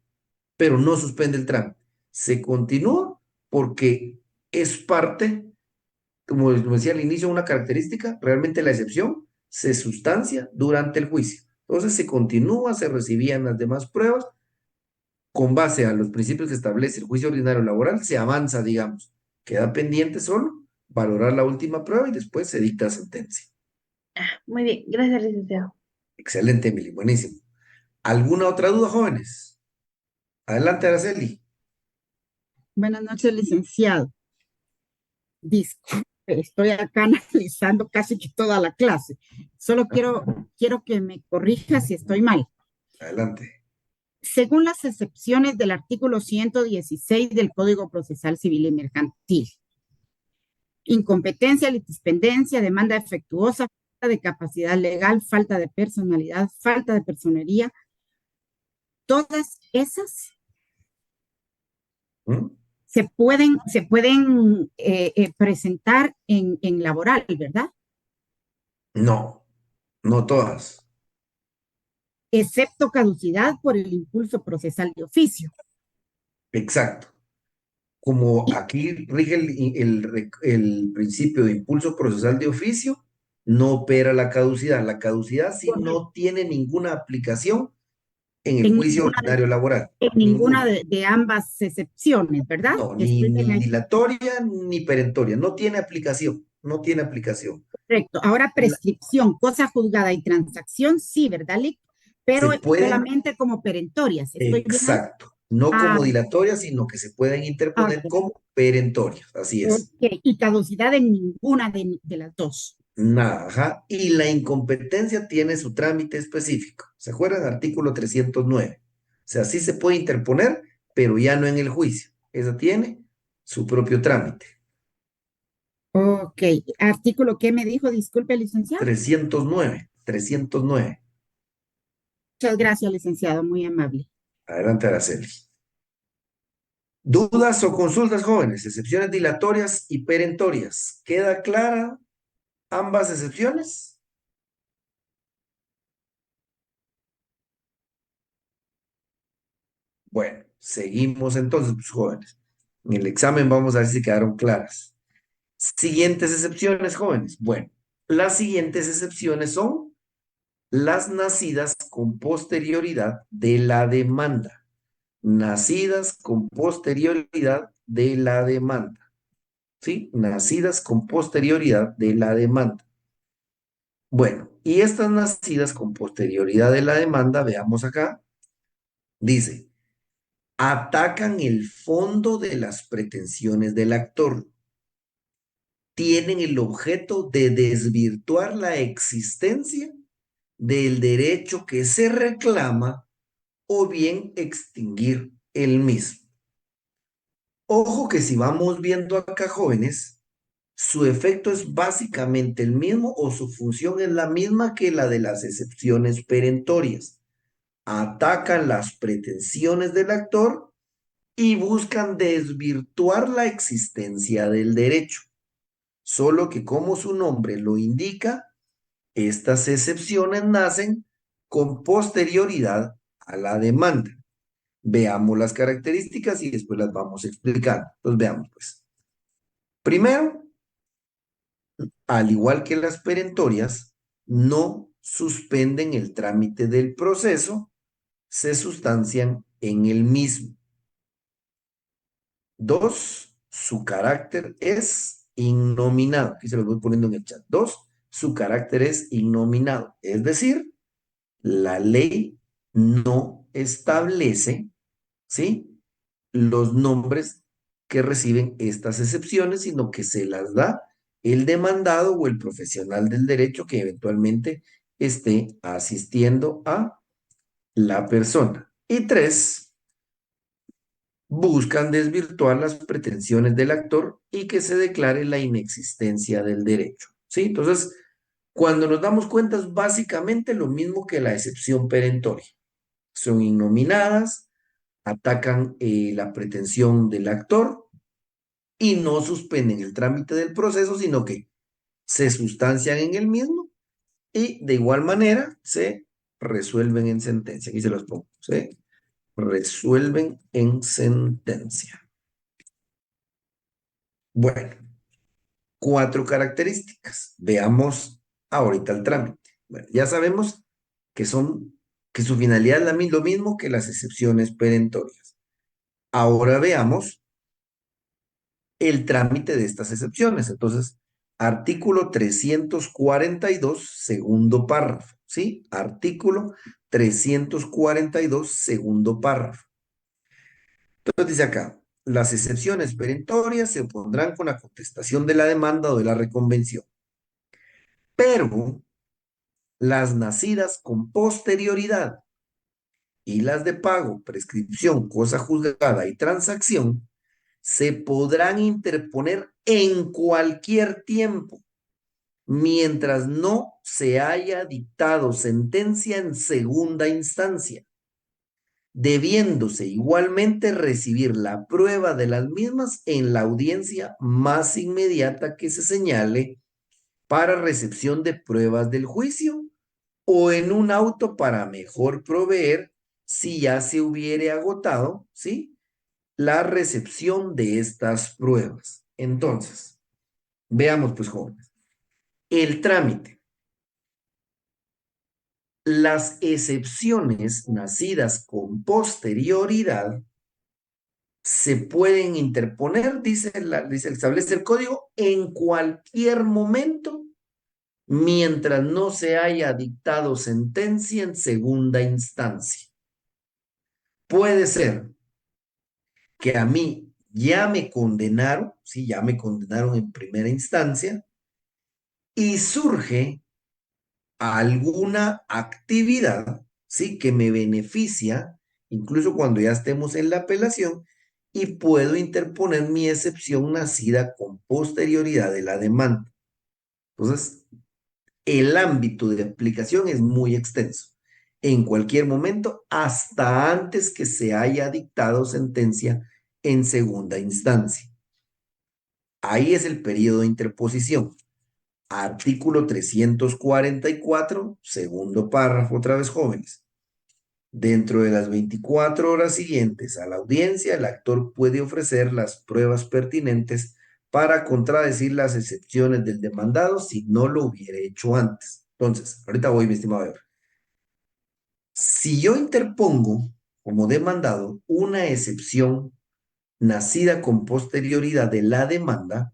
pero no suspende el trámite. Se continúa porque es parte, como decía al inicio, una característica, realmente la excepción se sustancia durante el juicio. Entonces se continúa, se recibían las demás pruebas, con base a los principios que establece el juicio ordinario laboral, se avanza, digamos. Queda pendiente solo valorar la última prueba y después se dicta sentencia. Muy bien, gracias, licenciado. Excelente, Emily, buenísimo. ¿Alguna otra duda, jóvenes? Adelante, Araceli. Buenas noches, licenciado. Dice, Estoy acá analizando casi que toda la clase. Solo quiero que me corrija si estoy mal. Adelante. Según las excepciones del artículo 116 del Código Procesal Civil y Mercantil, incompetencia, litispendencia, demanda defectuosa, falta de capacidad legal, falta de personalidad, falta de personería, todas esas ¿Mm? se pueden presentar en laboral, ¿verdad? No, no todas. Excepto caducidad por el impulso procesal de oficio. Exacto. Como Y aquí rige el principio de impulso procesal de oficio, no opera la caducidad. La caducidad sí no tiene ninguna aplicación en el en juicio ninguna de, ordinario laboral. en ninguna Ninguna. de ambas excepciones, ¿verdad? No, ni, Estoy bien ni ahí. dilatoria ni perentoria. No tiene aplicación. No tiene aplicación. Correcto. Ahora La- prescripción, cosa juzgada y transacción, sí, ¿verdad, Lick? se Pero pueden, solamente como perentorias. ¿Estoy bien ahí? exacto, no Ah, como dilatorias, sino que se pueden ah, interponer como perentorias. Así ok. es. Y caducidad en ninguna de las dos. Nada, ajá. Y la incompetencia tiene su trámite específico. ¿Se acuerdan? Artículo 309. O sea, sí se puede interponer, pero ya no en el juicio. Esa tiene su propio trámite. Ok. Artículo, ¿qué me dijo? Disculpe, licenciado. 309, 309. Muchas gracias, licenciado. Muy amable. Adelante, Araceli. ¿Dudas o consultas, jóvenes? Excepciones dilatorias y perentorias. ¿Queda clara ambas excepciones? Bueno, seguimos entonces, pues, jóvenes. En el examen vamos a ver si quedaron claras. Siguientes excepciones, jóvenes. Bueno, las siguientes excepciones son las nacidas con posterioridad de la demanda. Nacidas con posterioridad de la demanda. ¿Sí? Nacidas con posterioridad de la demanda. Bueno, y estas nacidas con posterioridad de la demanda, veamos acá, dice, atacan el fondo de las pretensiones del actor, tienen el objeto de desvirtuar la existencia del derecho que se reclama o bien extinguir el mismo. Ojo que si vamos viendo acá, jóvenes, su efecto es básicamente el mismo o su función es la misma que la de las excepciones perentorias. Atacan las pretensiones del actor y buscan desvirtuar la existencia del derecho. Solo que como su nombre lo indica, estas excepciones nacen con posterioridad a la demanda. Veamos las características y después las vamos explicando. Entonces veamos pues. Primero, al igual que las perentorias, no suspenden el trámite del proceso, se sustancian en el mismo. Dos, su carácter es innominado. Aquí se los voy poniendo en el chat. Dos, su carácter es innominado. Es decir, la ley no establece, ¿sí?, los nombres que reciben estas excepciones, sino que se las da el demandado o el profesional del derecho que eventualmente esté asistiendo a la persona. Y tres, buscan desvirtuar las pretensiones del actor y que se declare la inexistencia del derecho. ¿Sí? Entonces, cuando nos damos cuenta es básicamente lo mismo que la excepción perentoria. Son innominadas, atacan la pretensión del actor y no suspenden el trámite del proceso, sino que se sustancian en el mismo y de igual manera se resuelven en sentencia. Aquí se los pongo. Se resuelven en sentencia. Bueno, cuatro características. Veamos ahorita el trámite. Bueno, ya sabemos que que su finalidad es lo mismo que las excepciones perentorias. Ahora veamos el trámite de estas excepciones. Entonces, artículo 342, segundo párrafo, ¿sí? Artículo 342, segundo párrafo. Entonces dice acá, Las excepciones perentorias se opondrán con la contestación de la demanda o de la reconvención. Pero las nacidas con posterioridad y las de pago, prescripción, cosa juzgada y transacción se podrán interponer en cualquier tiempo mientras no se haya dictado sentencia en segunda instancia, debiéndose igualmente recibir la prueba de las mismas en la audiencia más inmediata que se señale para recepción de pruebas del juicio o en un auto para mejor proveer si ya se hubiere agotado, ¿sí? La recepción de estas pruebas. Entonces, veamos pues, jóvenes, el trámite. Las excepciones nacidas con posterioridad se pueden interponer, establece el código, en cualquier momento mientras no se haya dictado sentencia en segunda instancia. Puede ser que a mí ya me condenaron, sí, ya me condenaron en primera instancia, y surge alguna actividad, sí, que me beneficia, incluso cuando ya estemos en la apelación, y puedo interponer mi excepción nacida con posterioridad de la demanda. Entonces, el ámbito de aplicación es muy extenso. En cualquier momento, hasta antes que se haya dictado sentencia en segunda instancia. Ahí es el periodo de interposición. Artículo 344, segundo párrafo, otra vez, jóvenes. Dentro de las 24 horas siguientes a la audiencia, el actor puede ofrecer las pruebas pertinentes para contradecir las excepciones del demandado si no lo hubiera hecho antes. Entonces, ahorita voy, mi estimado Ever. Si yo interpongo como demandado una excepción nacida con posterioridad de la demanda,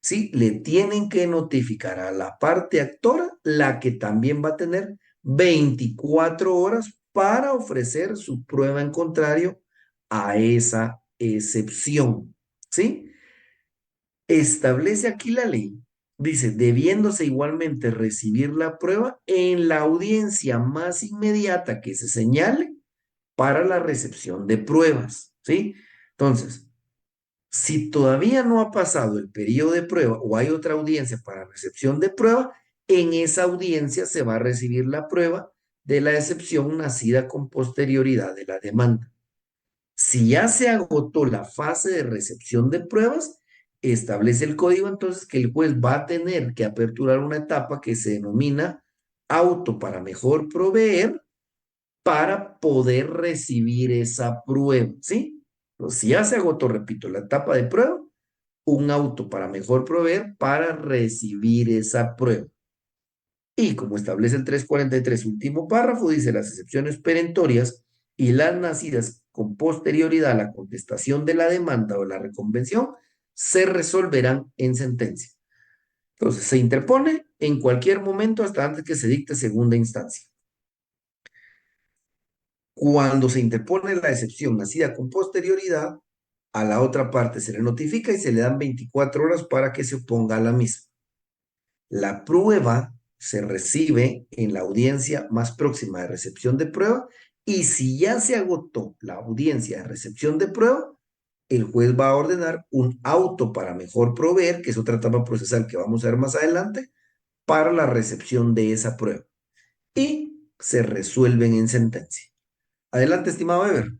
¿sí? Le tienen que notificar a la parte actora, la que también va a tener 24 horas para ofrecer su prueba en contrario a esa excepción, ¿sí? Establece aquí la ley, dice, debiéndose igualmente recibir la prueba en la audiencia más inmediata que se señale para la recepción de pruebas, ¿sí? Entonces, si todavía no ha pasado el periodo de prueba o hay otra audiencia para recepción de prueba, en esa audiencia se va a recibir la prueba de la excepción nacida con posterioridad de la demanda. Si ya se agotó la fase de recepción de pruebas, establece el código entonces que el juez va a tener que aperturar una etapa que se denomina auto para mejor proveer para poder recibir esa prueba, ¿sí? Entonces, si ya se agotó, repito, la etapa de prueba, un auto para mejor proveer para recibir esa prueba. Y como establece el 343, último párrafo, dice las excepciones perentorias y las nacidas con posterioridad a la contestación de la demanda o la reconvención se resolverán en sentencia. Entonces, se interpone en cualquier momento hasta antes que se dicte segunda instancia. Cuando se interpone la excepción nacida con posterioridad, a la otra parte se le notifica y se le dan 24 horas para que se oponga a la misma. La prueba se recibe en la audiencia más próxima de recepción de prueba y si ya se agotó la audiencia de recepción de prueba, el juez va a ordenar un auto para mejor proveer, que es otra etapa procesal que vamos a ver más adelante, para la recepción de esa prueba. Y se resuelven en sentencia. Adelante, estimado Ever.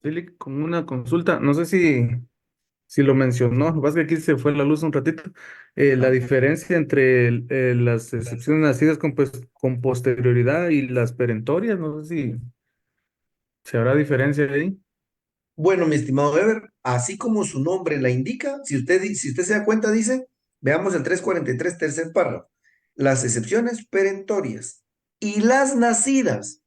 Sí, con una consulta, no sé si lo mencionó, lo que pasa es que aquí se fue la luz un ratito. La diferencia entre las excepciones nacidas con posterioridad y las perentorias, no sé si habrá diferencia ahí. Bueno, mi estimado Ever, así como su nombre la indica, si usted se da cuenta, dice, veamos el 343, tercer párrafo, las excepciones perentorias y las nacidas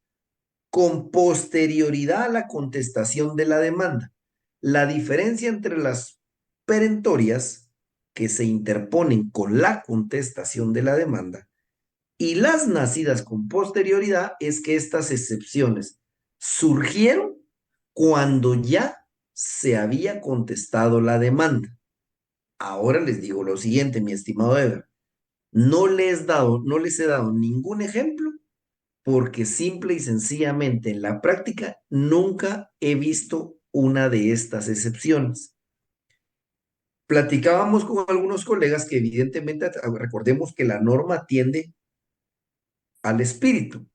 con posterioridad a la contestación de la demanda. La diferencia entre las perentorias que se interponen con la contestación de la demanda y las nacidas con posterioridad es que estas excepciones surgieron cuando ya se había contestado la demanda. Ahora les digo lo siguiente, mi estimado Ever. No les he dado ningún ejemplo porque simple y sencillamente en la práctica nunca he visto una de estas excepciones. Platicábamos con algunos colegas que evidentemente, recordemos que la norma tiende al espíritu.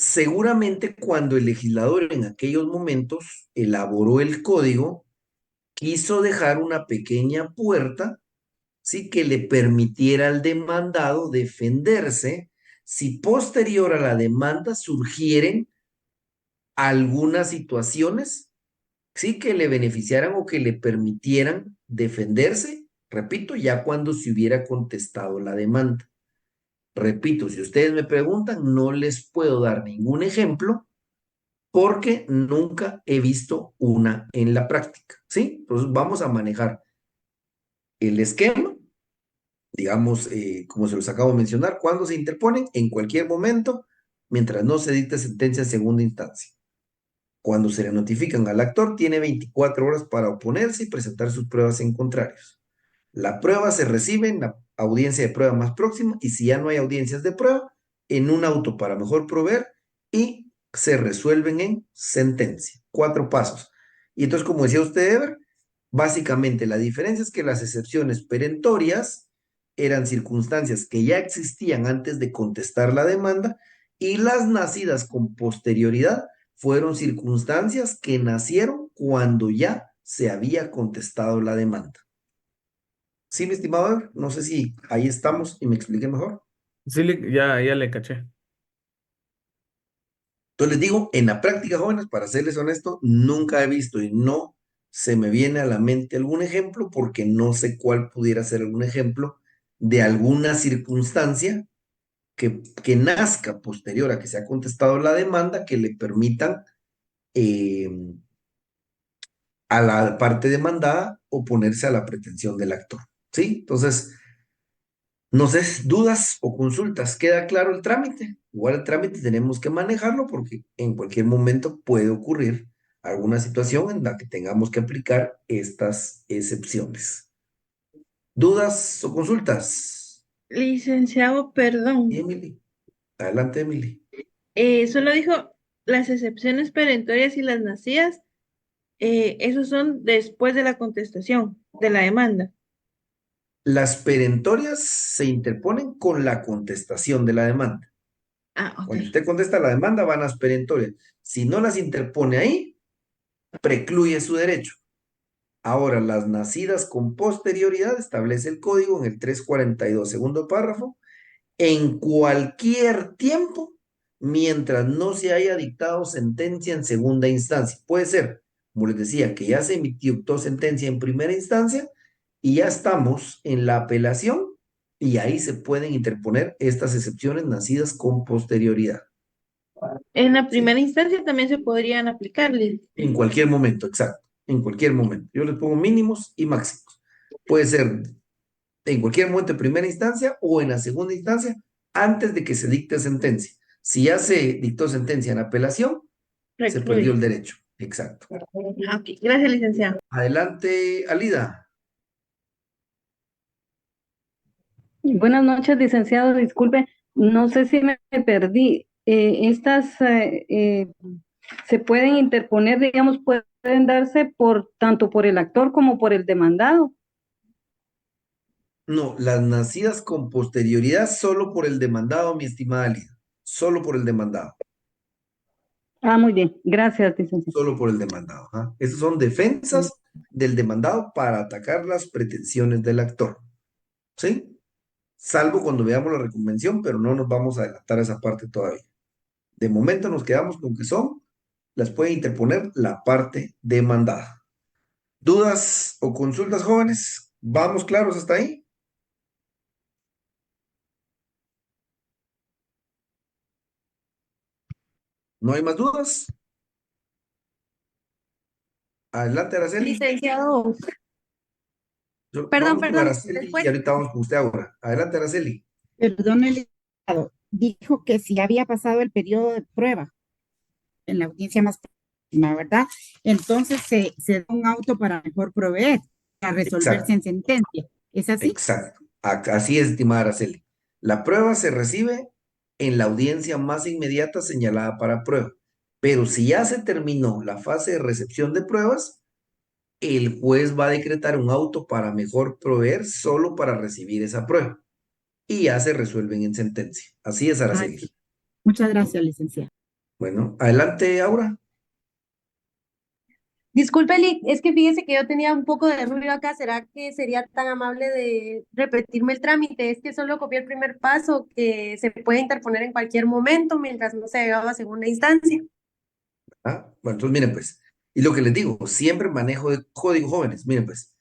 Seguramente cuando el legislador en aquellos momentos elaboró el código, quiso dejar una pequeña puerta, sí, que le permitiera al demandado defenderse si posterior a la demanda surgieren algunas situaciones, sí, que le beneficiaran o que le permitieran defenderse, repito, ya cuando se hubiera contestado la demanda. Repito, si ustedes me preguntan, no les puedo dar ningún ejemplo porque nunca he visto una en la práctica, ¿sí? Entonces vamos a manejar el esquema, digamos, como se los acabo de mencionar, cuando se interponen en cualquier momento, mientras no se dicte sentencia en segunda instancia. Cuando se le notifican al actor, tiene 24 horas para oponerse y presentar sus pruebas en contrarios. La prueba se recibe en la audiencia de prueba más próxima y si ya no hay audiencias de prueba, en un auto para mejor proveer y se resuelven en sentencia. 4 pasos. Y entonces, como decía usted, Ever, básicamente la diferencia es que las excepciones perentorias eran circunstancias que ya existían antes de contestar la demanda y las nacidas con posterioridad fueron circunstancias que nacieron cuando ya se había contestado la demanda. Sí, mi estimado Ever, no sé si ahí estamos y me expliqué mejor. Sí, ya le caché. Entonces les digo, en la práctica, jóvenes, para serles honesto, nunca he visto y no se me viene a la mente algún ejemplo porque no sé cuál pudiera ser algún ejemplo de alguna circunstancia que nazca posterior a que se ha contestado la demanda que le permitan eh, a la parte demandada oponerse a la pretensión del actor. ¿Sí? Entonces, no sé, dudas o consultas, ¿queda claro el trámite? Igual el trámite tenemos que manejarlo porque en cualquier momento puede ocurrir alguna situación en la que tengamos que aplicar estas excepciones. ¿Dudas o consultas? Licenciado, perdón. Emily, adelante, Emily. Solo dijo las excepciones perentorias y las nacidas, esos son después de la contestación de la demanda. Las perentorias se interponen con la contestación de la demanda. Ah, ok. Cuando usted contesta la demanda, van las perentorias. Si no las interpone ahí, precluye su derecho. Ahora, las nacidas con posterioridad, establece el código en el 342, segundo párrafo, en cualquier tiempo, mientras no se haya dictado sentencia en segunda instancia. Puede ser, como les decía, que ya se emitió sentencia en primera instancia y ya estamos en la apelación y ahí se pueden interponer estas excepciones nacidas con posterioridad. En la ¿Sí? primera instancia también se podrían aplicarle. En cualquier momento, exacto. En cualquier momento. Yo les pongo mínimos y máximos. Puede ser en cualquier momento de primera instancia o en la segunda instancia antes de que se dicte sentencia. Si ya se dictó sentencia en apelación, se perdió el Recluye. derecho. Exacto. Ah, ok. Gracias, licenciado. Adelante, Alida. Buenas noches, licenciado. Disculpe, no sé si me perdí. Estas se pueden interponer, digamos, pueden darse por tanto por el actor como por el demandado. No, las nacidas con posterioridad solo por el demandado, mi estimada Alida. Solo por el demandado. Ah, muy bien. Gracias, licenciado. Solo por el demandado. ¿Ah? Esas son defensas del demandado para atacar las pretensiones del actor. ¿Sí? Salvo cuando veamos la reconvención, pero no nos vamos a adelantar a esa parte todavía. De momento nos quedamos con que son, las puede interponer la parte demandada. ¿Dudas o consultas, jóvenes? ¿Vamos claros hasta ahí? ¿No hay más dudas? Adelante, Araceli. Licenciado, Vamos con perdón, Araceli y después, ahorita vamos con usted ahora. Adelante, Araceli. Perdón, el licenciado, dijo que si había pasado el periodo de prueba en la audiencia más ¿verdad? Entonces se da un auto para mejor proveer, para resolverse Exacto, en sentencia. ¿Es así? exacto. Así es, estimada Araceli. La prueba se recibe en la audiencia más inmediata señalada para prueba. Pero si ya se terminó la fase de recepción de pruebas, el juez va a decretar un auto para mejor proveer solo para recibir esa prueba. Y ya se resuelven en sentencia. Así es, Ay, Araceli. muchas gracias, licenciada. Bueno, adelante, Aura. Disculpe, Lick, es que fíjese que yo tenía un poco de ruido acá. ¿Será que sería tan amable de repetirme el trámite? Es que solo copié el primer paso, que se puede interponer en cualquier momento mientras no se llegaba a segunda instancia. Ah, bueno, entonces miren pues. Y lo que les digo, siempre manejo de código jóvenes. Miren pues.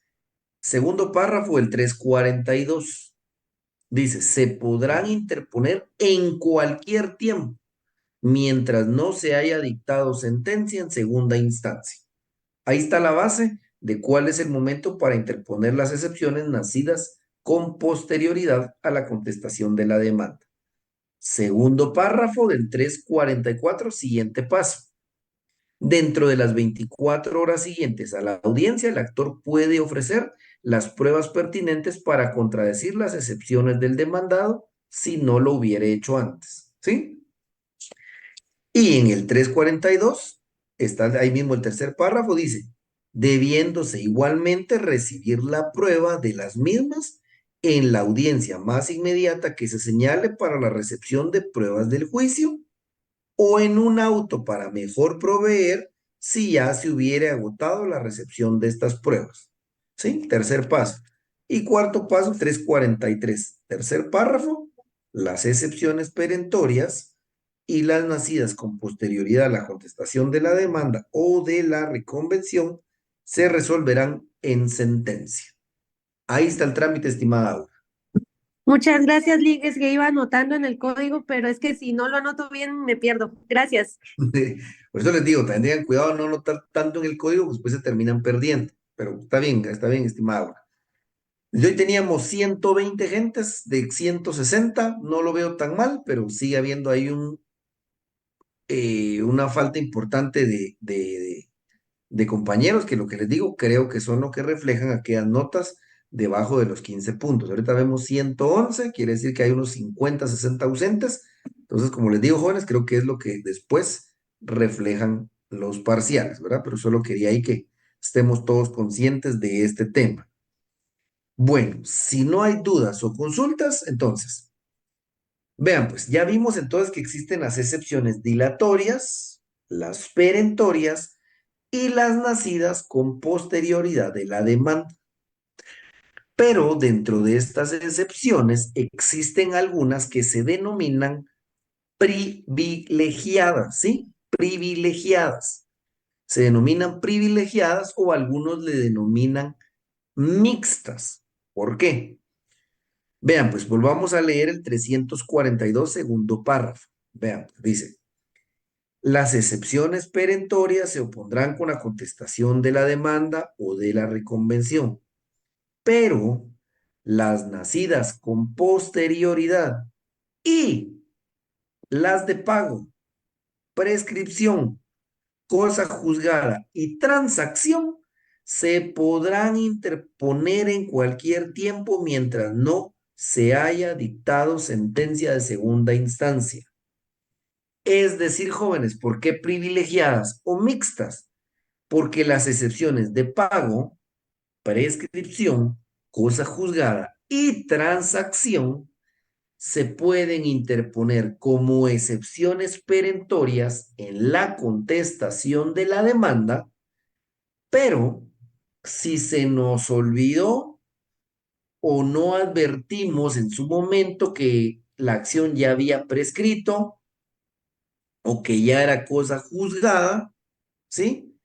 Segundo párrafo, el 342. Dice, se podrán interponer en cualquier tiempo mientras no se haya dictado sentencia en segunda instancia. Ahí está la base de cuál es el momento para interponer las excepciones nacidas con posterioridad a la contestación de la demanda. Segundo párrafo del 344, siguiente paso. Dentro de las 24 horas siguientes a la audiencia, el actor puede ofrecer las pruebas pertinentes para contradecir las excepciones del demandado si no lo hubiera hecho antes. ¿Sí? Y en el 342, está ahí mismo el tercer párrafo, dice, debiéndose igualmente recibir la prueba de las mismas en la audiencia más inmediata que se señale para la recepción de pruebas del juicio o en un auto para mejor proveer si ya se hubiera agotado la recepción de estas pruebas. ¿Sí? Tercer paso. Y cuarto paso, 343. Tercer párrafo, las excepciones perentorias y las nacidas con posterioridad a la contestación de la demanda o de la reconvención se resolverán en sentencia. Ahí está el trámite, estimada Aura. Muchas gracias, Lick. Es que iba anotando en el código, pero es que si no lo anoto bien, me pierdo. Gracias. Por eso les digo, tengan cuidado de no anotar tanto en el código, pues después se terminan perdiendo. Pero está bien, estimado. Y hoy teníamos 120 gentes de 160, no lo veo tan mal, pero sigue habiendo ahí una falta importante de compañeros, que lo que les digo, creo que son lo que reflejan aquellas notas debajo de los 15 puntos. Ahorita vemos 111, quiere decir que hay unos 50, 60 ausentes. Entonces, como les digo, jóvenes, creo que es lo que después reflejan los parciales, ¿verdad? Pero solo quería ahí que estemos todos conscientes de este tema. Bueno, si no hay dudas o consultas, entonces, vean, pues ya vimos entonces que existen las excepciones dilatorias, las perentorias y las nacidas con posterioridad de la demanda. Pero dentro de estas excepciones existen algunas que se denominan privilegiadas, ¿sí? Privilegiadas. Se denominan privilegiadas o algunos le denominan mixtas. ¿Por qué? Vean, pues volvamos a leer el 342 segundo párrafo. Vean, dice, las excepciones perentorias se opondrán con la contestación de la demanda o de la reconvención, pero las nacidas con posterioridad y las de pago, prescripción, cosa juzgada y transacción se podrán interponer en cualquier tiempo mientras no se haya dictado sentencia de segunda instancia. Es decir, jóvenes, ¿por qué privilegiadas o mixtas? Porque las excepciones de pago, prescripción, cosa juzgada y transacción se pueden interponer como excepciones perentorias en la contestación de la demanda, pero si se nos olvidó o no advertimos en su momento que la acción ya había prescrito o que ya era cosa juzgada, ¿sí?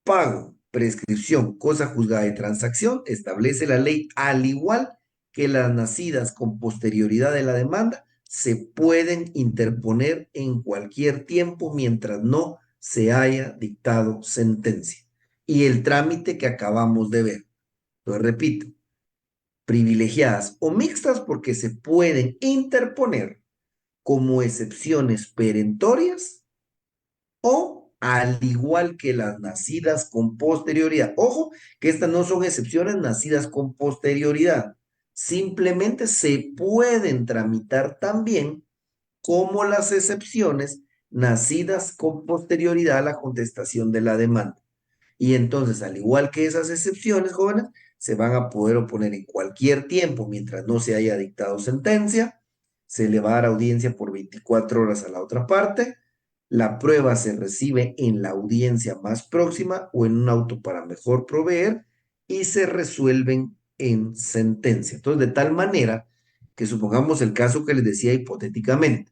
Pago, prescripción, cosa juzgada de transacción, establece la ley, al igual que las nacidas con posterioridad de la demanda, se pueden interponer en cualquier tiempo mientras no se haya dictado sentencia. Y el trámite que acabamos de ver, lo repito, privilegiadas o mixtas porque se pueden interponer como excepciones perentorias o al igual que las nacidas con posterioridad. Ojo, que estas no son excepciones nacidas con posterioridad. Simplemente se pueden tramitar también como las excepciones nacidas con posterioridad a la contestación de la demanda. Y entonces, al igual que esas excepciones, jóvenes, se van a poder oponer en cualquier tiempo mientras no se haya dictado sentencia. Se le va a dar audiencia por 24 horas a la otra parte. La prueba se recibe en la audiencia más próxima o en un auto para mejor proveer y se resuelven en sentencia. Entonces, de tal manera que supongamos el caso que les decía hipotéticamente.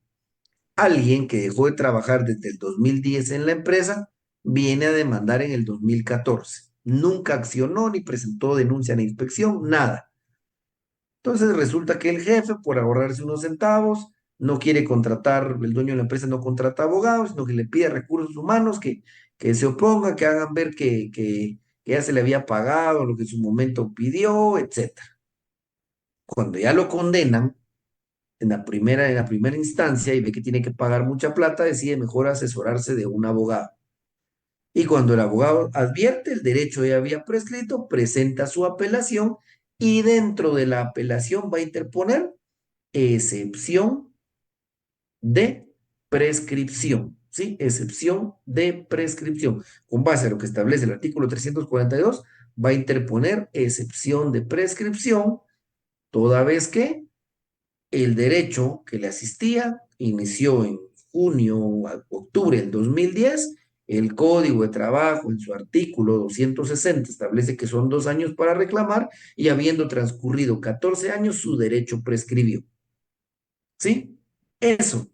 Alguien que dejó de trabajar desde el 2010 en la empresa viene a demandar en el 2014. Nunca accionó ni presentó denuncia ni inspección, nada. Entonces resulta que el jefe, por ahorrarse unos centavos, no quiere contratar, el dueño de la empresa no contrata abogados, sino que le pide recursos humanos que se opongan, que hagan ver que ya se le había pagado lo que en su momento pidió, etcétera. Cuando ya lo condenan, en la primera instancia y ve que tiene que pagar mucha plata, decide mejor asesorarse de un abogado. Y cuando el abogado advierte el derecho ya había prescrito, presenta su apelación y dentro de la apelación va a interponer excepción de prescripción, ¿sí? Excepción de prescripción. Con base a lo que establece el artículo 342, va a interponer excepción de prescripción toda vez que el derecho que le asistía inició en junio, octubre del 2010. El Código de Trabajo, en su artículo 260, establece que son 2 años para reclamar y habiendo transcurrido 14 años, su derecho prescribió. ¿Sí? Eso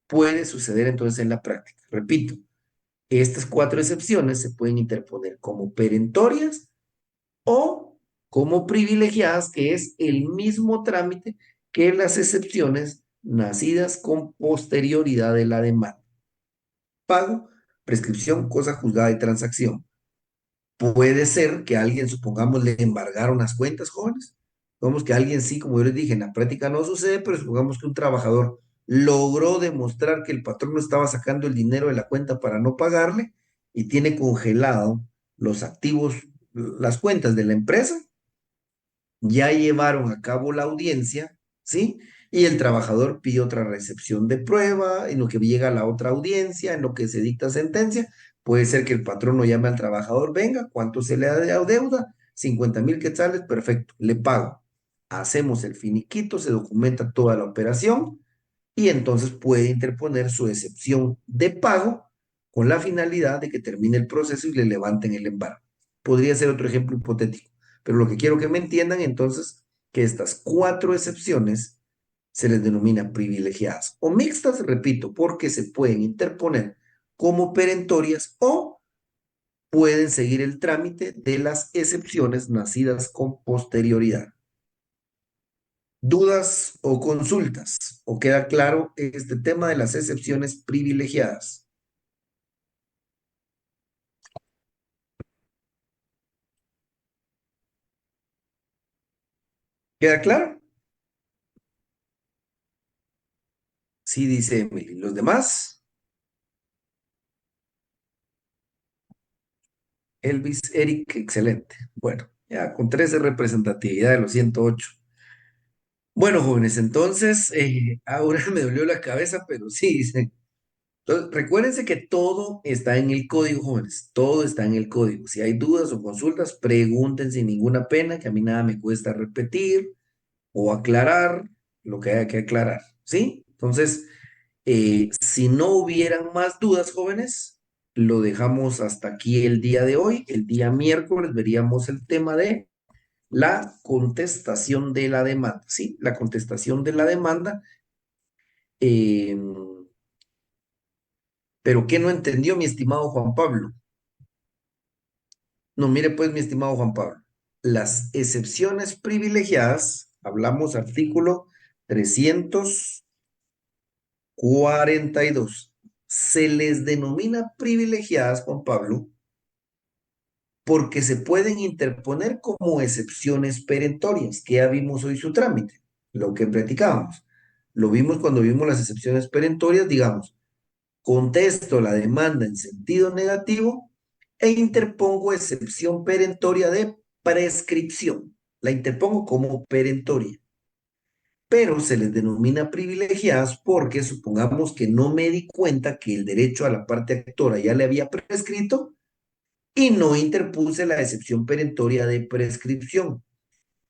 puede suceder entonces en la práctica. Repito, estas 4 excepciones se pueden interponer como perentorias o como privilegiadas, que es el mismo trámite que las excepciones nacidas con posterioridad de la demanda. Pago, prescripción, cosa juzgada y transacción. Puede ser que alguien, supongamos, le embargaron las cuentas, jóvenes. Supongamos que alguien sí, como yo les dije, en la práctica no sucede, pero supongamos que un trabajador logró demostrar que el patrón no estaba sacando el dinero de la cuenta para no pagarle y tiene congelado los activos, las cuentas de la empresa. Ya llevaron a cabo la audiencia, ¿sí? Y el trabajador pide otra recepción de prueba, en lo que llega a la otra audiencia, en lo que se dicta sentencia. Puede ser que el patrón no llame al trabajador, venga, ¿cuánto se le da de deuda? 50,000 quetzales, perfecto, le pago. Hacemos el finiquito, se documenta toda la operación y entonces puede interponer su excepción de pago con la finalidad de que termine el proceso y le levanten el embargo. Podría ser otro ejemplo hipotético, pero lo que quiero que me entiendan entonces, que estas 4 excepciones se les denomina privilegiadas o mixtas, repito, porque se pueden interponer como perentorias o pueden seguir el trámite de las excepciones nacidas con posterioridad. ¿Dudas o consultas? ¿O queda claro este tema de las excepciones privilegiadas? ¿Queda claro? Sí, dice Emily. ¿Los demás? Elvis, Eric, excelente. Bueno, ya con 13 representatividad de los 108. Bueno, jóvenes, entonces, ahora me dolió la cabeza, pero sí, dice. Entonces, recuérdense que todo está en el código, jóvenes. Todo está en el código. Si hay dudas o consultas, pregunten sin ninguna pena, que a mí nada me cuesta repetir o aclarar lo que haya que aclarar, ¿sí? Entonces, si no hubieran más dudas, jóvenes, lo dejamos hasta aquí el día de hoy. El día miércoles veríamos el tema de la contestación de la demanda, ¿sí? La contestación de la demanda. eh, pero ¿qué no entendió mi estimado Juan Pablo? No, mire pues, mi estimado Juan Pablo. Las excepciones privilegiadas, hablamos artículo 342. Se les denomina privilegiadas, Juan Pablo, porque se pueden interponer como excepciones perentorias, que ya vimos hoy su trámite, lo que platicábamos. Lo vimos cuando vimos las excepciones perentorias, digamos, contesto la demanda en sentido negativo e interpongo excepción perentoria de prescripción. La interpongo como perentoria, pero se les denomina privilegiadas porque supongamos que no me di cuenta que el derecho a la parte actora ya le había prescrito y no interpuse la excepción perentoria de prescripción.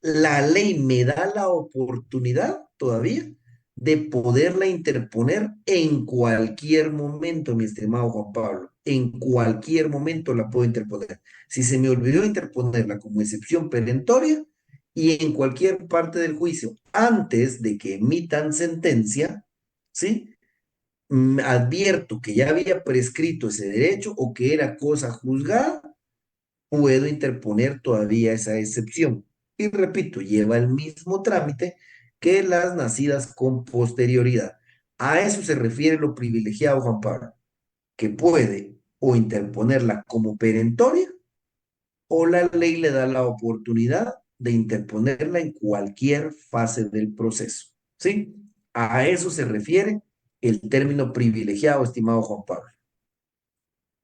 La ley me da la oportunidad todavía de poderla interponer en cualquier momento, mi estimado Juan Pablo. En cualquier momento la puedo interponer. Si se me olvidó interponerla como excepción perentoria y en cualquier parte del juicio, antes de que emitan sentencia, ¿sí? Advierto que ya había prescrito ese derecho o que era cosa juzgada, puedo interponer todavía esa excepción. Y repito, lleva el mismo trámite que las nacidas con posterioridad. A eso se refiere lo privilegiado, Juan Pablo, que puede o interponerla como perentoria o la ley le da la oportunidad de interponerla en cualquier fase del proceso. ¿Sí? A eso se refiere el término privilegiado, estimado Juan Pablo.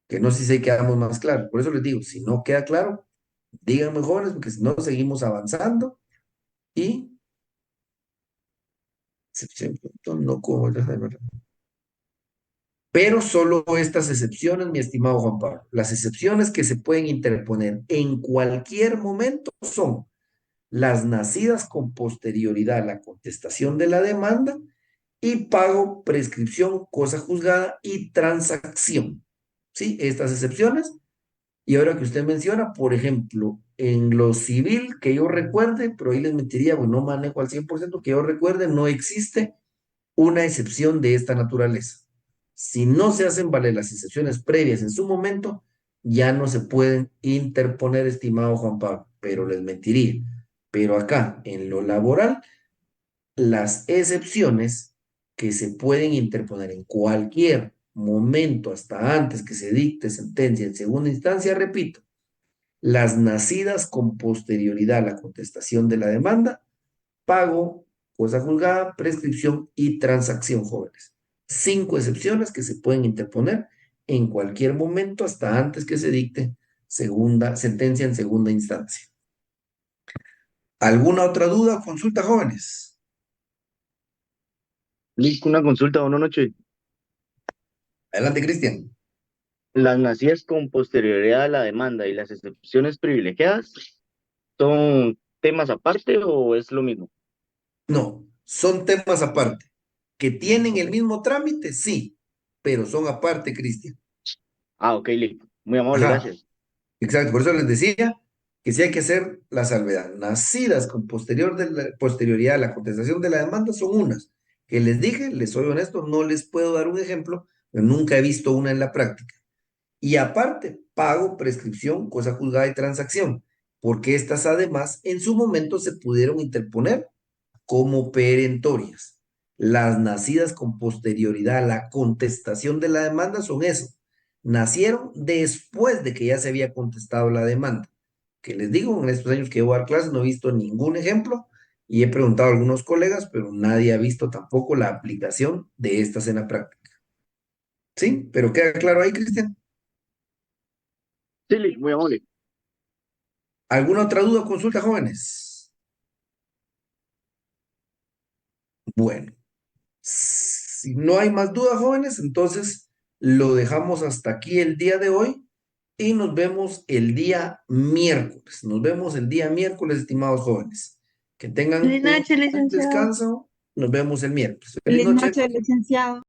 Que no sé si quedamos más claros. Por eso les digo, si no queda claro, díganme jóvenes, porque si no seguimos avanzando y no como pero solo estas excepciones, mi estimado Juan Pablo, las excepciones que se pueden interponer en cualquier momento son las nacidas con posterioridad a la contestación de la demanda y pago, prescripción, cosa juzgada y transacción. ¿Sí? Estas excepciones. Y ahora que usted menciona, por ejemplo, en lo civil, que yo recuerde, pero ahí les mentiría, pues no manejo al 100%, que yo recuerde, no existe una excepción de esta naturaleza. Si no se hacen valer las excepciones previas en su momento, ya no se pueden interponer, estimado Juan Pablo, pero les mentiría. Pero acá, en lo laboral, las excepciones que se pueden interponer en cualquier momento, hasta antes que se dicte sentencia en segunda instancia, repito, las nacidas con posterioridad a la contestación de la demanda, pago, cosa juzgada, prescripción y transacción, jóvenes. 5 excepciones que se pueden interponer en cualquier momento hasta antes que se dicte sentencia en segunda instancia. ¿Alguna otra duda o consulta, jóvenes? Listo, una consulta, buenas noches. Adelante, Cristian. ¿Las nacidas con posterioridad a la demanda y las excepciones privilegiadas son temas aparte o es lo mismo? No, son temas aparte. ¿Que tienen el mismo trámite? Sí, pero son aparte, Cristian. Ah, ok, listo. Muy amable, Ajá. gracias. Exacto, por eso les decía que sí hay que hacer la salvedad. Nacidas con posterioridad a la contestación de la demanda son unas que les dije, les soy honesto, no les puedo dar un ejemplo, pero nunca he visto una en la práctica. Y aparte, pago, prescripción, cosa juzgada y transacción, porque estas además en su momento se pudieron interponer como perentorias. Las nacidas con posterioridad a la contestación de la demanda son eso. Nacieron después de que ya se había contestado la demanda. Que les digo, en estos años que llevo a dar clases no he visto ningún ejemplo y he preguntado a algunos colegas, pero nadie ha visto tampoco la aplicación de estas en la práctica. ¿Sí? ¿Pero queda claro ahí, Cristian? Sí, muy amable. ¿Alguna otra duda o consulta, jóvenes? Bueno. Si no hay más dudas, jóvenes, entonces lo dejamos hasta aquí el día de hoy y nos vemos el día miércoles. Nos vemos el día miércoles, estimados jóvenes. Que tengan Feliz un noche, buen licenciado. descanso. Nos vemos el miércoles. Feliz Feliz noche. noche, licenciado.